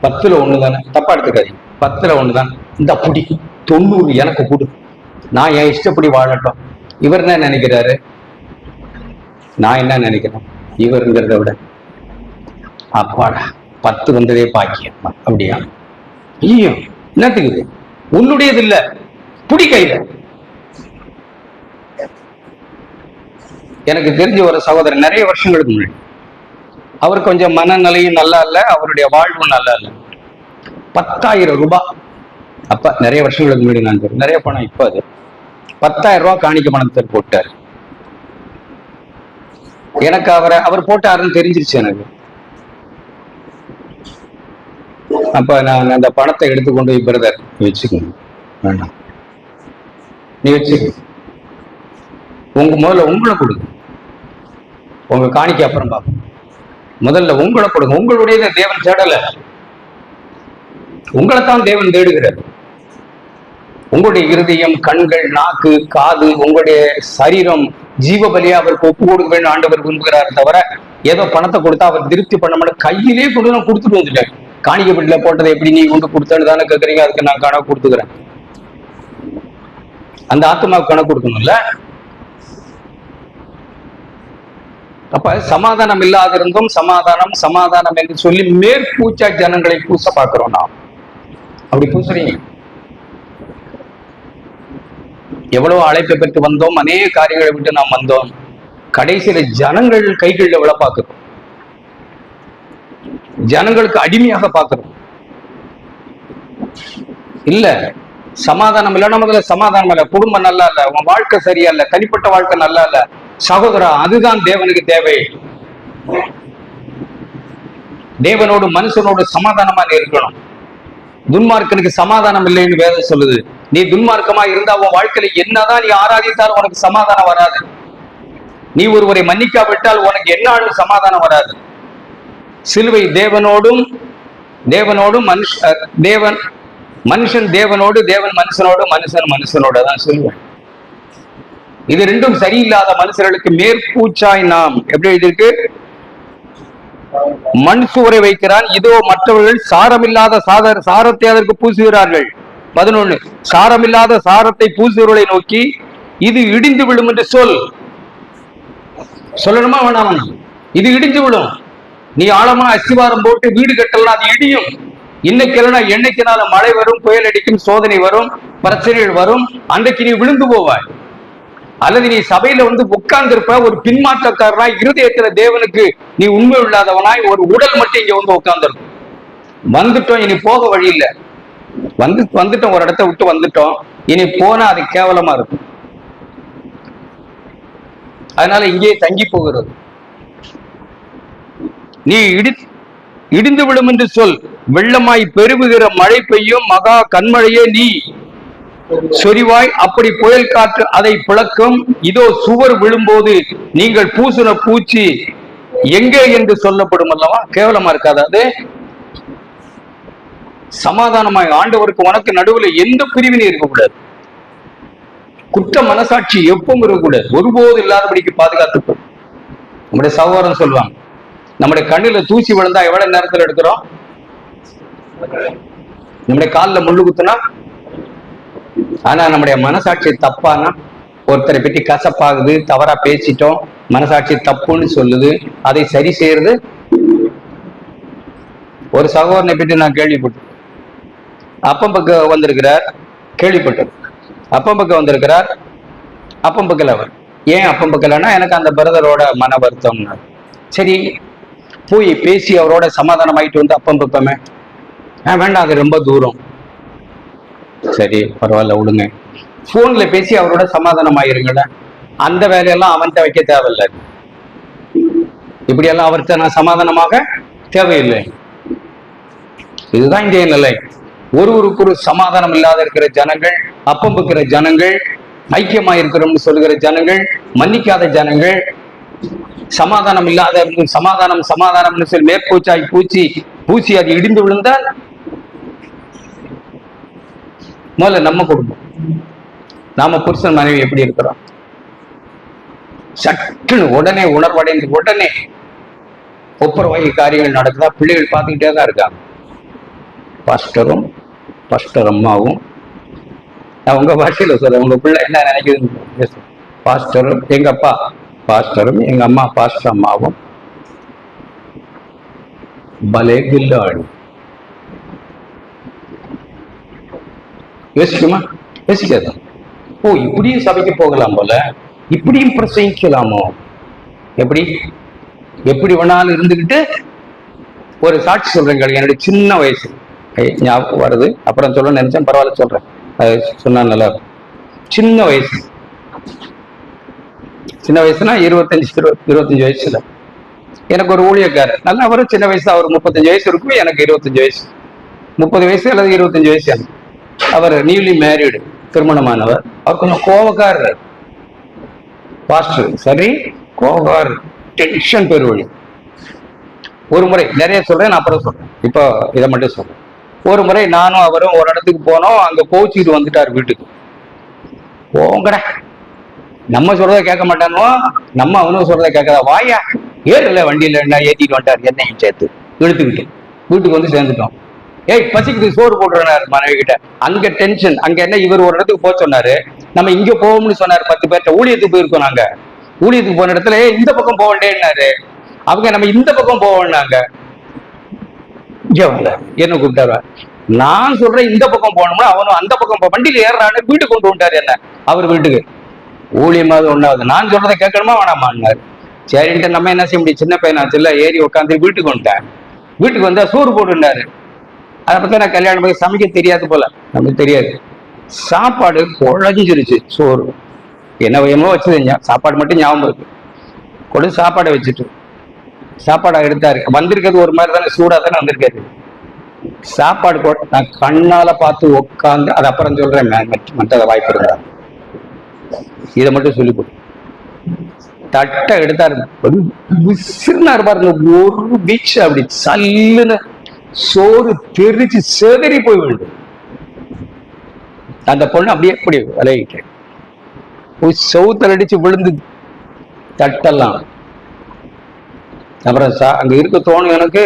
10ல் 1 தானே, தப்பா எடுத்துக்காதீங்க. 10ல் 1 தான், இந்த புடி 90 எனக்கு கொடு, நான் என் இஷ்டப்படி வாழட்டும். இவர் என்ன நினைக்கிறாரு? நான் என்ன நினைக்கிறேன்? இவருங்கிறத விட அப்பாடா 10 வந்ததே பாக்கியம். அப்படியா? ஐயோ என்னத்துக்குது? உன்னுடையது இல்ல, புடி கையில. எனக்கு தெரிஞ்ச ஒரு சகோதரர் நிறைய வருஷங்களுக்கு முன்னாடி, அவர் கொஞ்சம் மனநிலையும் நல்லா இல்ல, அவருடைய வாழ்வும் நல்லா இல்ல. 10,000 ரூபாய், அப்ப நிறைய வருஷங்களுக்கு முன்னாடி, நான் நிறைய பணம், இப்ப அது 10,000 ரூபாய் காணிக்க பணத்தை போட்டார். எனக்கு அவர் போட்டாருன்னு தெரிஞ்சிருச்சு எனக்கு. அப்ப நான் அந்த பணத்தை எடுத்துக்கொண்டு பிரதர் வச்சுக்கோங்க, வேண்டாம் நீ வச்சுக்க, முதல்ல உங்களை கொடுங்க, உங்க காணிக்க அப்புறம் பார்ப்போம், முதல்ல உங்களை கொடுங்க. உங்களுடைய தேவன் தேடல, உங்களைத்தான் தேவன் தேடுகிறார். உங்களுடைய இருதயம், கண்கள், நாக்கு, காது, உங்களுடைய சரீரம் ஜீவ பலியா அவருக்கு ஒப்பு கொடுக்க வேண்டும் ஆண்டவர் விரும்புகிறார். தவிர ஏதோ பணத்தை கொடுத்தா அவர் திருப்தி பண்ண மாட்டேன், கையிலே கொண்டு நான் கொடுத்துட்டு வந்துட்டேன். காணிக்கப்பட்டில போட்டதை எப்படி நீ கொண்டு கொடுத்தேன்னு தானே கேட்கறீங்க, அதுக்கு நான் கணக்கு கொடுத்துக்கிறேன். அந்த ஆத்மாவுக்கு கணக்கு கொடுக்கணும்ல. அப்ப சமாதானம் இல்லாதிருந்தும் சமாதானம் சமாதானம் என்று சொல்லி மேற்பூச்சா ஜனங்களை பூச பார்க்கிறோம். நாம் அப்படி பூசுறீங்க. எவ்வளவு அழைப்பை பெற்று வந்தோம், அநேக காரியங்களை விட்டு நாம் வந்தோம். கடைசியில ஜனங்கள் கைகளில் எவ்வளவு பார்க்கிறோம், ஜனங்களுக்கு அடிமையாக பார்க்கிறோம். இல்ல சமாதானம் இல்லைன்னா முதல்ல சமாதானம் இல்ல, குடும்பம் நல்லா இல்ல, உன் வாழ்க்கை சரியா இல்ல, தனிப்பட்ட வாழ்க்கை நல்லா இல்ல. சகோதரா, அதுதான் தேவனுக்கு தேவை. தேவனோடு மனுஷனோடு சமாதானமா இருக்கணும். துன்மார்க்கனுக்கு சமாதானம் இல்லைன்னு வேதம் சொல்லுது. நீ துன்மார்க்கமா இருந்தா உன் வாழ்க்கையில என்னதான் நீ ஆராதித்தாலும் உனக்கு சமாதானம் வராது. நீ ஒருவரை மன்னிக்காவிட்டால் உனக்கு என்ன சமாதானம் வராது. சிலுவை தேவனோடும் மனுஷன் தேவனோடு, தேவன் மனுஷனோடு, மனுஷன் மனுஷனோட தான் சொல்லுவேன். இது ரெண்டும் சரியில்லாத மனுஷர்களுக்கு மேற்பூச்சாய் நாம் எப்படி எழுதியிருக்கு, மண் சுவரை வைக்கிறான், இதோ மற்றவர்கள் சாரமில்லாத சாரத்தை அதற்கு பூசுகிறார்கள். 11 சாரமில்லாத சாரத்தை பூசுகிறவர்களை நோக்கி இது இடிந்து விடும் என்று சொல்லணுமா வேணாம்? இது இடிஞ்சு விடும். நீ ஆழமா அஸ்திவாரம் போட்டு வீடு கட்டலாம், அது இடியும். இன்னைக்கு இல்லைன்னா என்னைக்குனால மழை வரும், புயல் அடிக்கும், சோதனை வரும், பிரச்சனைகள் வரும். அன்றைக்கு நீ விழுந்து போவாய். அல்லது நீ சபையில உட்கார்ந்து இருப்ப, ஒரு பின்மாற்றக்காரனாய், இருதயத்துல தேவனுக்கு நீ உண்மை இல்லாதவனாய், ஒரு உடல் மட்டும் இங்க உட்கார்ந்து இருக்கும். வந்துட்டோம், இனி போக வழி இல்லை. வந்துட்டோம், ஒரு இடத்த விட்டு வந்துட்டோம், இனி போனா அது கேவலமா இருக்கும். அதனால இங்கே தங்கி போகிறது. நீ இடிந்து விடும் என்று வெள்ளமாய் பெருகுகிற மழை பெய்யும், மகா கண்மழையே நீ சொரிவாய், அப்படி புயல் காற்று அதை பிளக்கும். இதோ சுவர் விழும்போது நீங்கள் பூசின பூச்சி எங்கே என்று சொல்லப்படும் அல்லவா? கேவலமா இருக்காது அது? சமாதானமாய் ஆண்டவருக்கு உனக்கு நடுவில் எந்த பிரிவினையும் இருக்கக்கூடாது. குற்ற மனசாட்சி எப்பவும் இருக்கக்கூடாது. ஒருபோது இல்லாதபடிக்கு பாதுகாத்து. நம்முடைய சகோதரன் சொல்லுவாங்க, நம்முடைய கண்ணுல தூசி விழுந்தா எவ்வளவு நேரத்தில் எடுக்கிறோம்? நம்முடைய காலில் முள்ளு குத்துனா, ஆனா நம்முடைய மனசாட்சி தப்பானா, ஒருத்தரை பற்றி கசப்பாகுது, தவறா பேசிட்டோம், மனசாட்சி தப்புன்னு சொல்லுது, அதை சரி செய்யறது. ஒரு சகோதரனை பற்றி நான் கேள்விப்பட்டேன். அப்பம் பக்கம் வந்திருக்கிறார், கேள்விப்பட்டது. அப்பம் பக்கம் வந்திருக்கிறார், அப்பம் பக்கல அவர். ஏன் அப்பம் பக்கலன்னா, எனக்கு அந்த பிரதரோட மன வருத்தம்னா. சரி, போய் பேசி அவரோட சமாதானம் ஆயிட்டு அப்பம் பக்கமே. வேண்டாம், அது ரொம்ப தூரம். சரி, பரவாயில்ல, விடுங்க. போன்ல பேசி அவரோட சமாதானம் ஆயிருங்கடா. அந்த வேலையெல்லாம் அவன்கிட்ட வைக்க தேவையில்லை. இப்படியெல்லாம் அவர்கிட்ட நான் சமாதானமாக தேவையில்லை. இதுதான் இந்திய நிலை. ஒருவருக்கு ஒரு சமாதானம் இல்லாத இருக்கிற ஜனங்கள், அப்பம் வைக்கிற ஜனங்கள், ஐக்கியமா இருக்கிறோம்னு சொல்லுகிற ஜனங்கள், மன்னிக்காத ஜனங்கள், சமாதானம் இல்லாத சமாதானம் சமாதானம்னு சொல்லி மேற்பூச்சாய் பூச்சி அது இடிந்து விழுந்தால் முதல்ல நம்ம குடும்பம், நாம புருஷன் மனைவி எப்படி இருக்கிறோம்? சட்டுன்னு உடனே உணர்வடைந்து உடனே ஒப்புரவாகி காரியங்கள் நடக்குதா? பிள்ளைகள் பார்த்துக்கிட்டே தான் இருக்காங்க. பாஸ்டர் அம்மாவும், நான் உங்க பாஷையில சொல்றேன், உங்க பிள்ளை என்ன நினைக்குதுன்னு. பாஸ்டரும் எங்க அப்பா பாஸ்டரும் எங்க அம்மா பாஸ்டர் அம்மாவும் பலே கில்லாடி. யோசிக்குமா? யோசிக்காது. ஓ, இப்படியும் சபைக்கு போகலாம் போல, இப்படியும் பிரசங்கிக்கலாமோ, எப்படி வேணாலும் இருந்துகிட்டு. ஒரு சாட்சி சொல்றேங்க. என்னுடைய சின்ன வயசு ஞாபகம் வருது, அப்புறம் சொல்ல நினைச்சேன், பரவாயில்ல சொல்றேன், அது சொன்னா நல்லா இருக்கும். சின்ன வயசுனா 25 வயசுல எனக்கு ஒரு ஊழியக்காரர், நல்லா அவரும் சின்ன வயசு, அவர் 35 வயசு இருக்கும், எனக்கு 25 வயசு, 30 வயசு அல்லது 25 வயசு. அவர் நியூலி மேரீடு, திருமணமானவர். அவர் கொஞ்சம் கோபக்காரர் பாஸ்டர். சரி, கோபக்காரர், டென்ஷன் பெருவழி. ஒரு முறை, நிறைய சொல்றேன், நான் அப்புறம் சொல்றேன், இப்போ இதை மட்டும் சொல்றேன். ஒரு முறை நானும் அவரும் ஒரு இடத்துக்கு போனோம். அங்க கோச்சிட்டு வந்துட்டார் வீட்டுக்கு. போங்கட, நம்ம சொல்றதை கேட்க மாட்டானோ, நம்ம அவனும் சொல்றதை கேட்கதா? வாயா, ஏறல வண்டியில என்ன ஏத்திட்டு வந்துட்டார், என்னையும் சேர்த்து இழுத்துக்கிட்டு வீட்டுக்கு வந்து சேர்ந்துட்டோம். ஏய், பசிக்குது, சோறு போட்டுறாரு மனைவி கிட்ட. அங்க டென்ஷன். அங்க என்ன, இவர் ஒரு இடத்துக்கு போக சொன்னாரு, நம்ம இங்க போவோம்னு சொன்னாரு. 10 பேர்ட்ட ஊழியத்துக்கு போயிருக்கோம் நாங்க. ஊழியத்துக்கு போன இடத்துல இந்த பக்கம் போக வேண்டேன்னாரு. அவங்க நம்ம இந்த பக்கம் போவோம்னாங்க. என்ன கூப்பிட்டாரு, நான் சொல்றேன் இந்த பக்கம் போகணும்னா அவனும் அந்த பக்கம் வண்டியில ஏறான்னு வீட்டுக்கு கொண்டு வந்துட்டாரு. என்ன அவர் வீட்டுக்கு ஊழியமாவது ஒண்ணாவது, நான் சொல்றதை கேட்கணுமா வேணாமான்னாரு. சரின்ட்டு நம்ம என்ன செய்ய முடியும், சின்ன பையனாச்சு இல்ல, ஏறி உட்காந்து வீட்டுக்கு வந்துட்டேன். வீட்டுக்கு வந்தா சோறு போட்டுட்டாரு. அதை பத்தி நான் கல்யாணம் போய் சமைக்க தெரியாது போல, நமக்கு தெரியாது. சாப்பாடு குழஞ்சிருச்சு, சோறு என்ன வயமோ வச்சது, சாப்பாடு மட்டும் ஞாபகம் இருக்கு. கொடு சாப்பாடை வச்சுட்டு சாப்பாடை எடுத்தாரு. வந்திருக்கிறது ஒரு மாதிரி தானே, சூடா தானே வந்திருக்காரு. சாப்பாடு நான் கண்ணால பார்த்து உட்காந்து, அது அப்புறம் சொல்றேன், மற்ற வாய்ப்பு இருந்தா இதை மட்டும் சொல்லி போட்டு தட்டை எடுத்தாரு. விசிறினாரு பாருங்க, ஒரு பீச் அப்படி சல்லுன்னு சோறு தெரிச்சு செதறி போய் விழுது. அந்த பொண்ணு அப்படியே அப்படி விளையிட்டு சவுத்தல் அடிச்சு விழுந்து தட்டெல்லாம். அப்புறம் அங்க இருக்க தோணும் எனக்கு,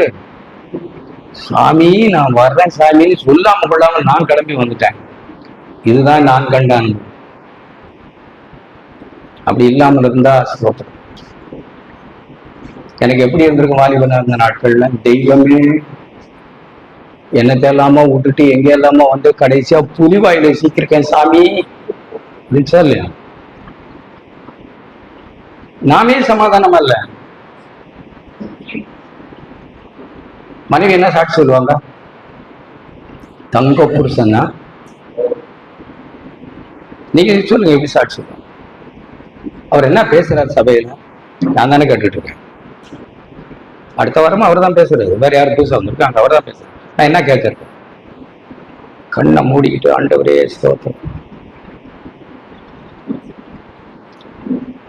சாமி நான் வர்றேன் சாமின்னு சொல்லாம கொள்ளாம நான் கிளம்பி வந்துட்டேன். இதுதான் நான் கண்டான். அப்படி இல்லாமல் இருந்தா ஸ்தோத்திரம். எனக்கு எப்படி இருந்திருக்கும் வாலிபனா இருந்த நாட்கள்ல, தெய்வமே என்னத்தை எல்லாமோ விட்டுட்டு எங்க எல்லாமோ வந்து கடைசியா புலிவாயில சீக்கிருக்கேன் சாமி இல்லையா? நாமே சமாதானம் அல்ல. மனைவி என்ன சாட்சி சொல்லுவாங்க, தங்க புருஷன்னா நீங்க சொல்லுங்க, எப்படி சாட்சி சொல்லுவாங்க? அவர் என்ன பேசுறாரு சபையில, நான் தானே கேட்டுட்டு இருக்கேன். அடுத்த வாரமும் அவர் தான் பேசுறாரு, வேற யாரும் புதுசா வந்திருக்காங்க, அவர் தான் பேசுறாரு. நான் என்ன கேட்கறது? கண்ணை மூடிக்கிட்டு ஆண்டவரே ஸ்தோத்திரம்.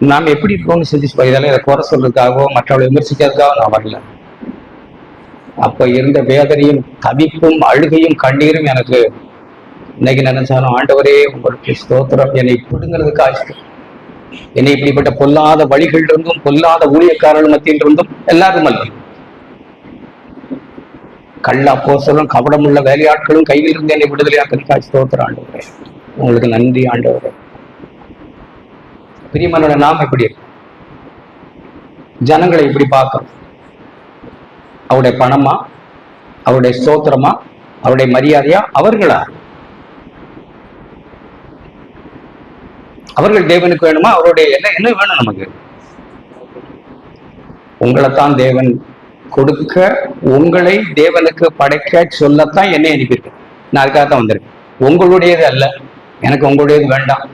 நாம் எப்படி இருக்கோம்னு சிந்திச்சு, இதெல்லாம் இதை குறை சொல்றதுக்காகவோ மற்றவர்களை விமர்சிக்கிறதுக்காக நான் வரல. அப்ப இருந்த வேதனையும் தவிப்பும் அழுகையும் கண்ணீரும் எனக்கு இன்னைக்கு நினைச்சாலும், ஆண்டவரே உங்களுக்கு ஸ்தோத்திரம், என்னை பிடுங்கிறதுக்கு ஆச்சு. என்னை இப்படிப்பட்ட பொல்லாத வழிகள் இருந்தும் பொல்லாத ஊழியக்காரர்கள் மத்தியில் இருந்தும் எல்லாரும் அல்ல, கள்ள அப்போஸ்தலரும் கபடமுள்ள வேலையாட்களும் கையில் இருந்து என்னை விடுதலையாக்க ஸ்தோத்திரம் ஆண்டவரே, உங்களுக்கு நன்றி ஆண்டவரே. பிரியமான நாம் எப்படி ஜனங்களை இப்படி பார்க்கணும்? அவருடைய பணமா, அவருடைய ஸ்தோத்திரமா, அவருடைய மரியாதையா, அவர்களா? அவர்கள் தேவனுக்கு வேணுமா? அவருடைய என்ன வேணும் நமக்கு? உங்களைத்தான் தேவன் கொடுக்க, உங்களை தேவனுக்கு படைக்க சொல்லத்தான் என்னை அனுப்பியிருக்கேன். நான் அதுக்காகத்தான் வந்திருக்கேன். உங்களுடையது அல்ல, எனக்கு உங்களுடையது வேண்டாம்.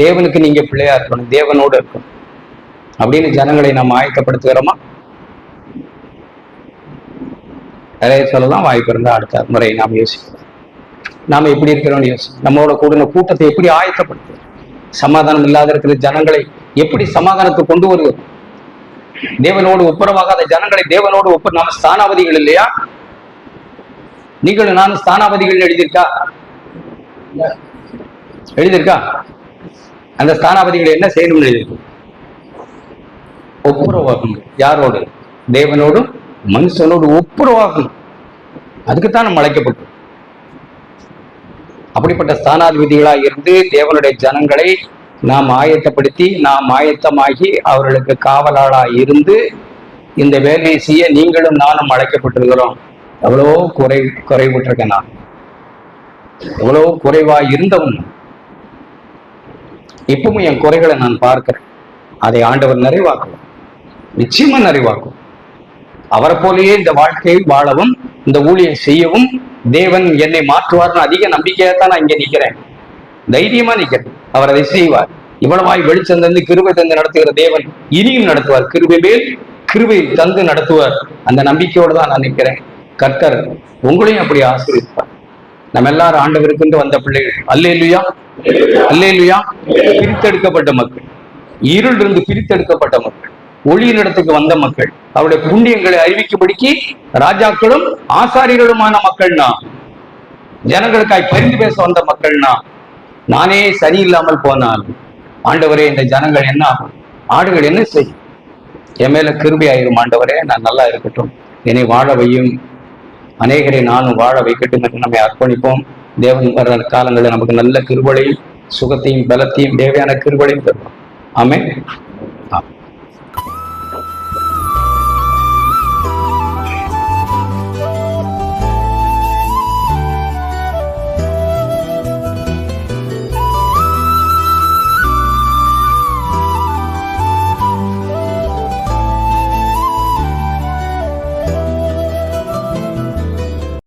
தேவனுக்கு நீங்க பிள்ளையா இருக்கணும், தேவனோடு இருக்கணும் அப்படின்னு ஜனங்களை நாம் ஆயத்தப்படுத்துகிறோமா? நிறைய சொல்லலாம், வாய்ப்பு இருந்தா அடுத்த முறை நாம் யோசிக்கிறோம். நாம எப்படி இருக்கிறோம்னு யோசிக்கிறோம். நம்மளோட கூடின கூட்டத்தை எப்படி ஆயத்தப்படுத்துவோம்? சமாதானம் இல்லாத இருக்கிற ஜனங்களை எப்படி சமாதானத்தை கொண்டு வருவோம்? தேவனோடு ஒப்புரவாகாத ஜனங்களை தேவனோடு நாம ஸ்தானாபதிகள் இல்லையா? நீங்களும் நானும் ஸ்தானாபதிகள் எழுதியிருக்கா? அந்த ஸ்தானாபதிகளை என்ன செய்யணும்னு எழுதியிருக்கு? ஒப்புரவாகும். யாரோடு? தேவனோடும் மனுஷனோடு ஒப்புரவாகும். அதுக்குத்தான் நம்ம அழைக்கப்பட்டோம். அப்படிப்பட்ட ஸ்தானாதிபதிகளா இருந்து தேவனுடைய ஜனங்களை நாம் ஆயத்தப்படுத்தி, நாம் ஆயத்தமாகி அவர்களுக்கு காவலாளா இருந்து இந்த வேலையை செய்ய நீங்களும் நானும் அழைக்கப்பட்டிருக்கிறோம். எவ்வளோ குறைவிட்டிருக்கேன் நான், எவ்வளோ குறைவா இருந்தவன். இப்பவும் என் குறைகளை நான் பார்க்கிறேன். அதை ஆண்டவர் நிறைவாக்குவார், நிச்சயமா நிறைவாக்கும். அவரை போலேயே இந்த வாழ்க்கையை வாழவும் இந்த ஊழியை செய்யவும் தேவன் என்னை மாற்றுவார்னு அதிக நம்பிக்கையாத்தான் நான் இங்க நிக்கிறேன். தைரியமா நிக்கிறேன். அவர் அதை செய்வார். இவ்வளவாய் வெளிச்சம் தந்து கிருபை தந்து நடத்துகிற தேவன் இனியும் நடத்துவார். கிருபை மேல் கிருபை தந்து நடத்துவார். அந்த நம்பிக்கையோடு தான் நான் நிற்கிறேன். கர்த்தர் உங்களையும் அப்படி ஆசீர்வதிப்பார். நம்ம எல்லாரும் ஆண்டவருக்கு வந்த பிள்ளைகள். அல்லேலூயா, அல்லேலூயா. பிரித்தெடுக்கப்பட்ட மக்கள், இருள் இருந்து பிரித்தெடுக்கப்பட்ட மக்கள், ஒளியின் இடத்துக்கு வந்த மக்கள், அவருடைய புண்ணியங்களை அறிவிக்கும்படிக்கு ராஜாக்களும் ஆசாரியர்களுமான மக்கள்னா, ஜனங்களுக்காய் பரிந்து பேச வந்த மக்கள்னா, நானே சரியில்லாமல் போனால் ஆண்டவரே இந்த ஜனங்கள் என்ன ஆகும், ஆடுகள் என்ன செய்யும்? என் மேல கிருபை ஆயிரும் ஆண்டவரே, நான் நல்லா இருக்கட்டும், என்னை வாழ வையும், அநேகரை நானும் வாழ வைக்கட்டும் என்று நம்மை அர்ப்பணிப்போம். தேவன் வர்ற காலங்களில் நமக்கு நல்ல கிருபையும் சுகத்தையும் பலத்தையும் தேவையான கிருபையும் தருவோம். ஆமென்.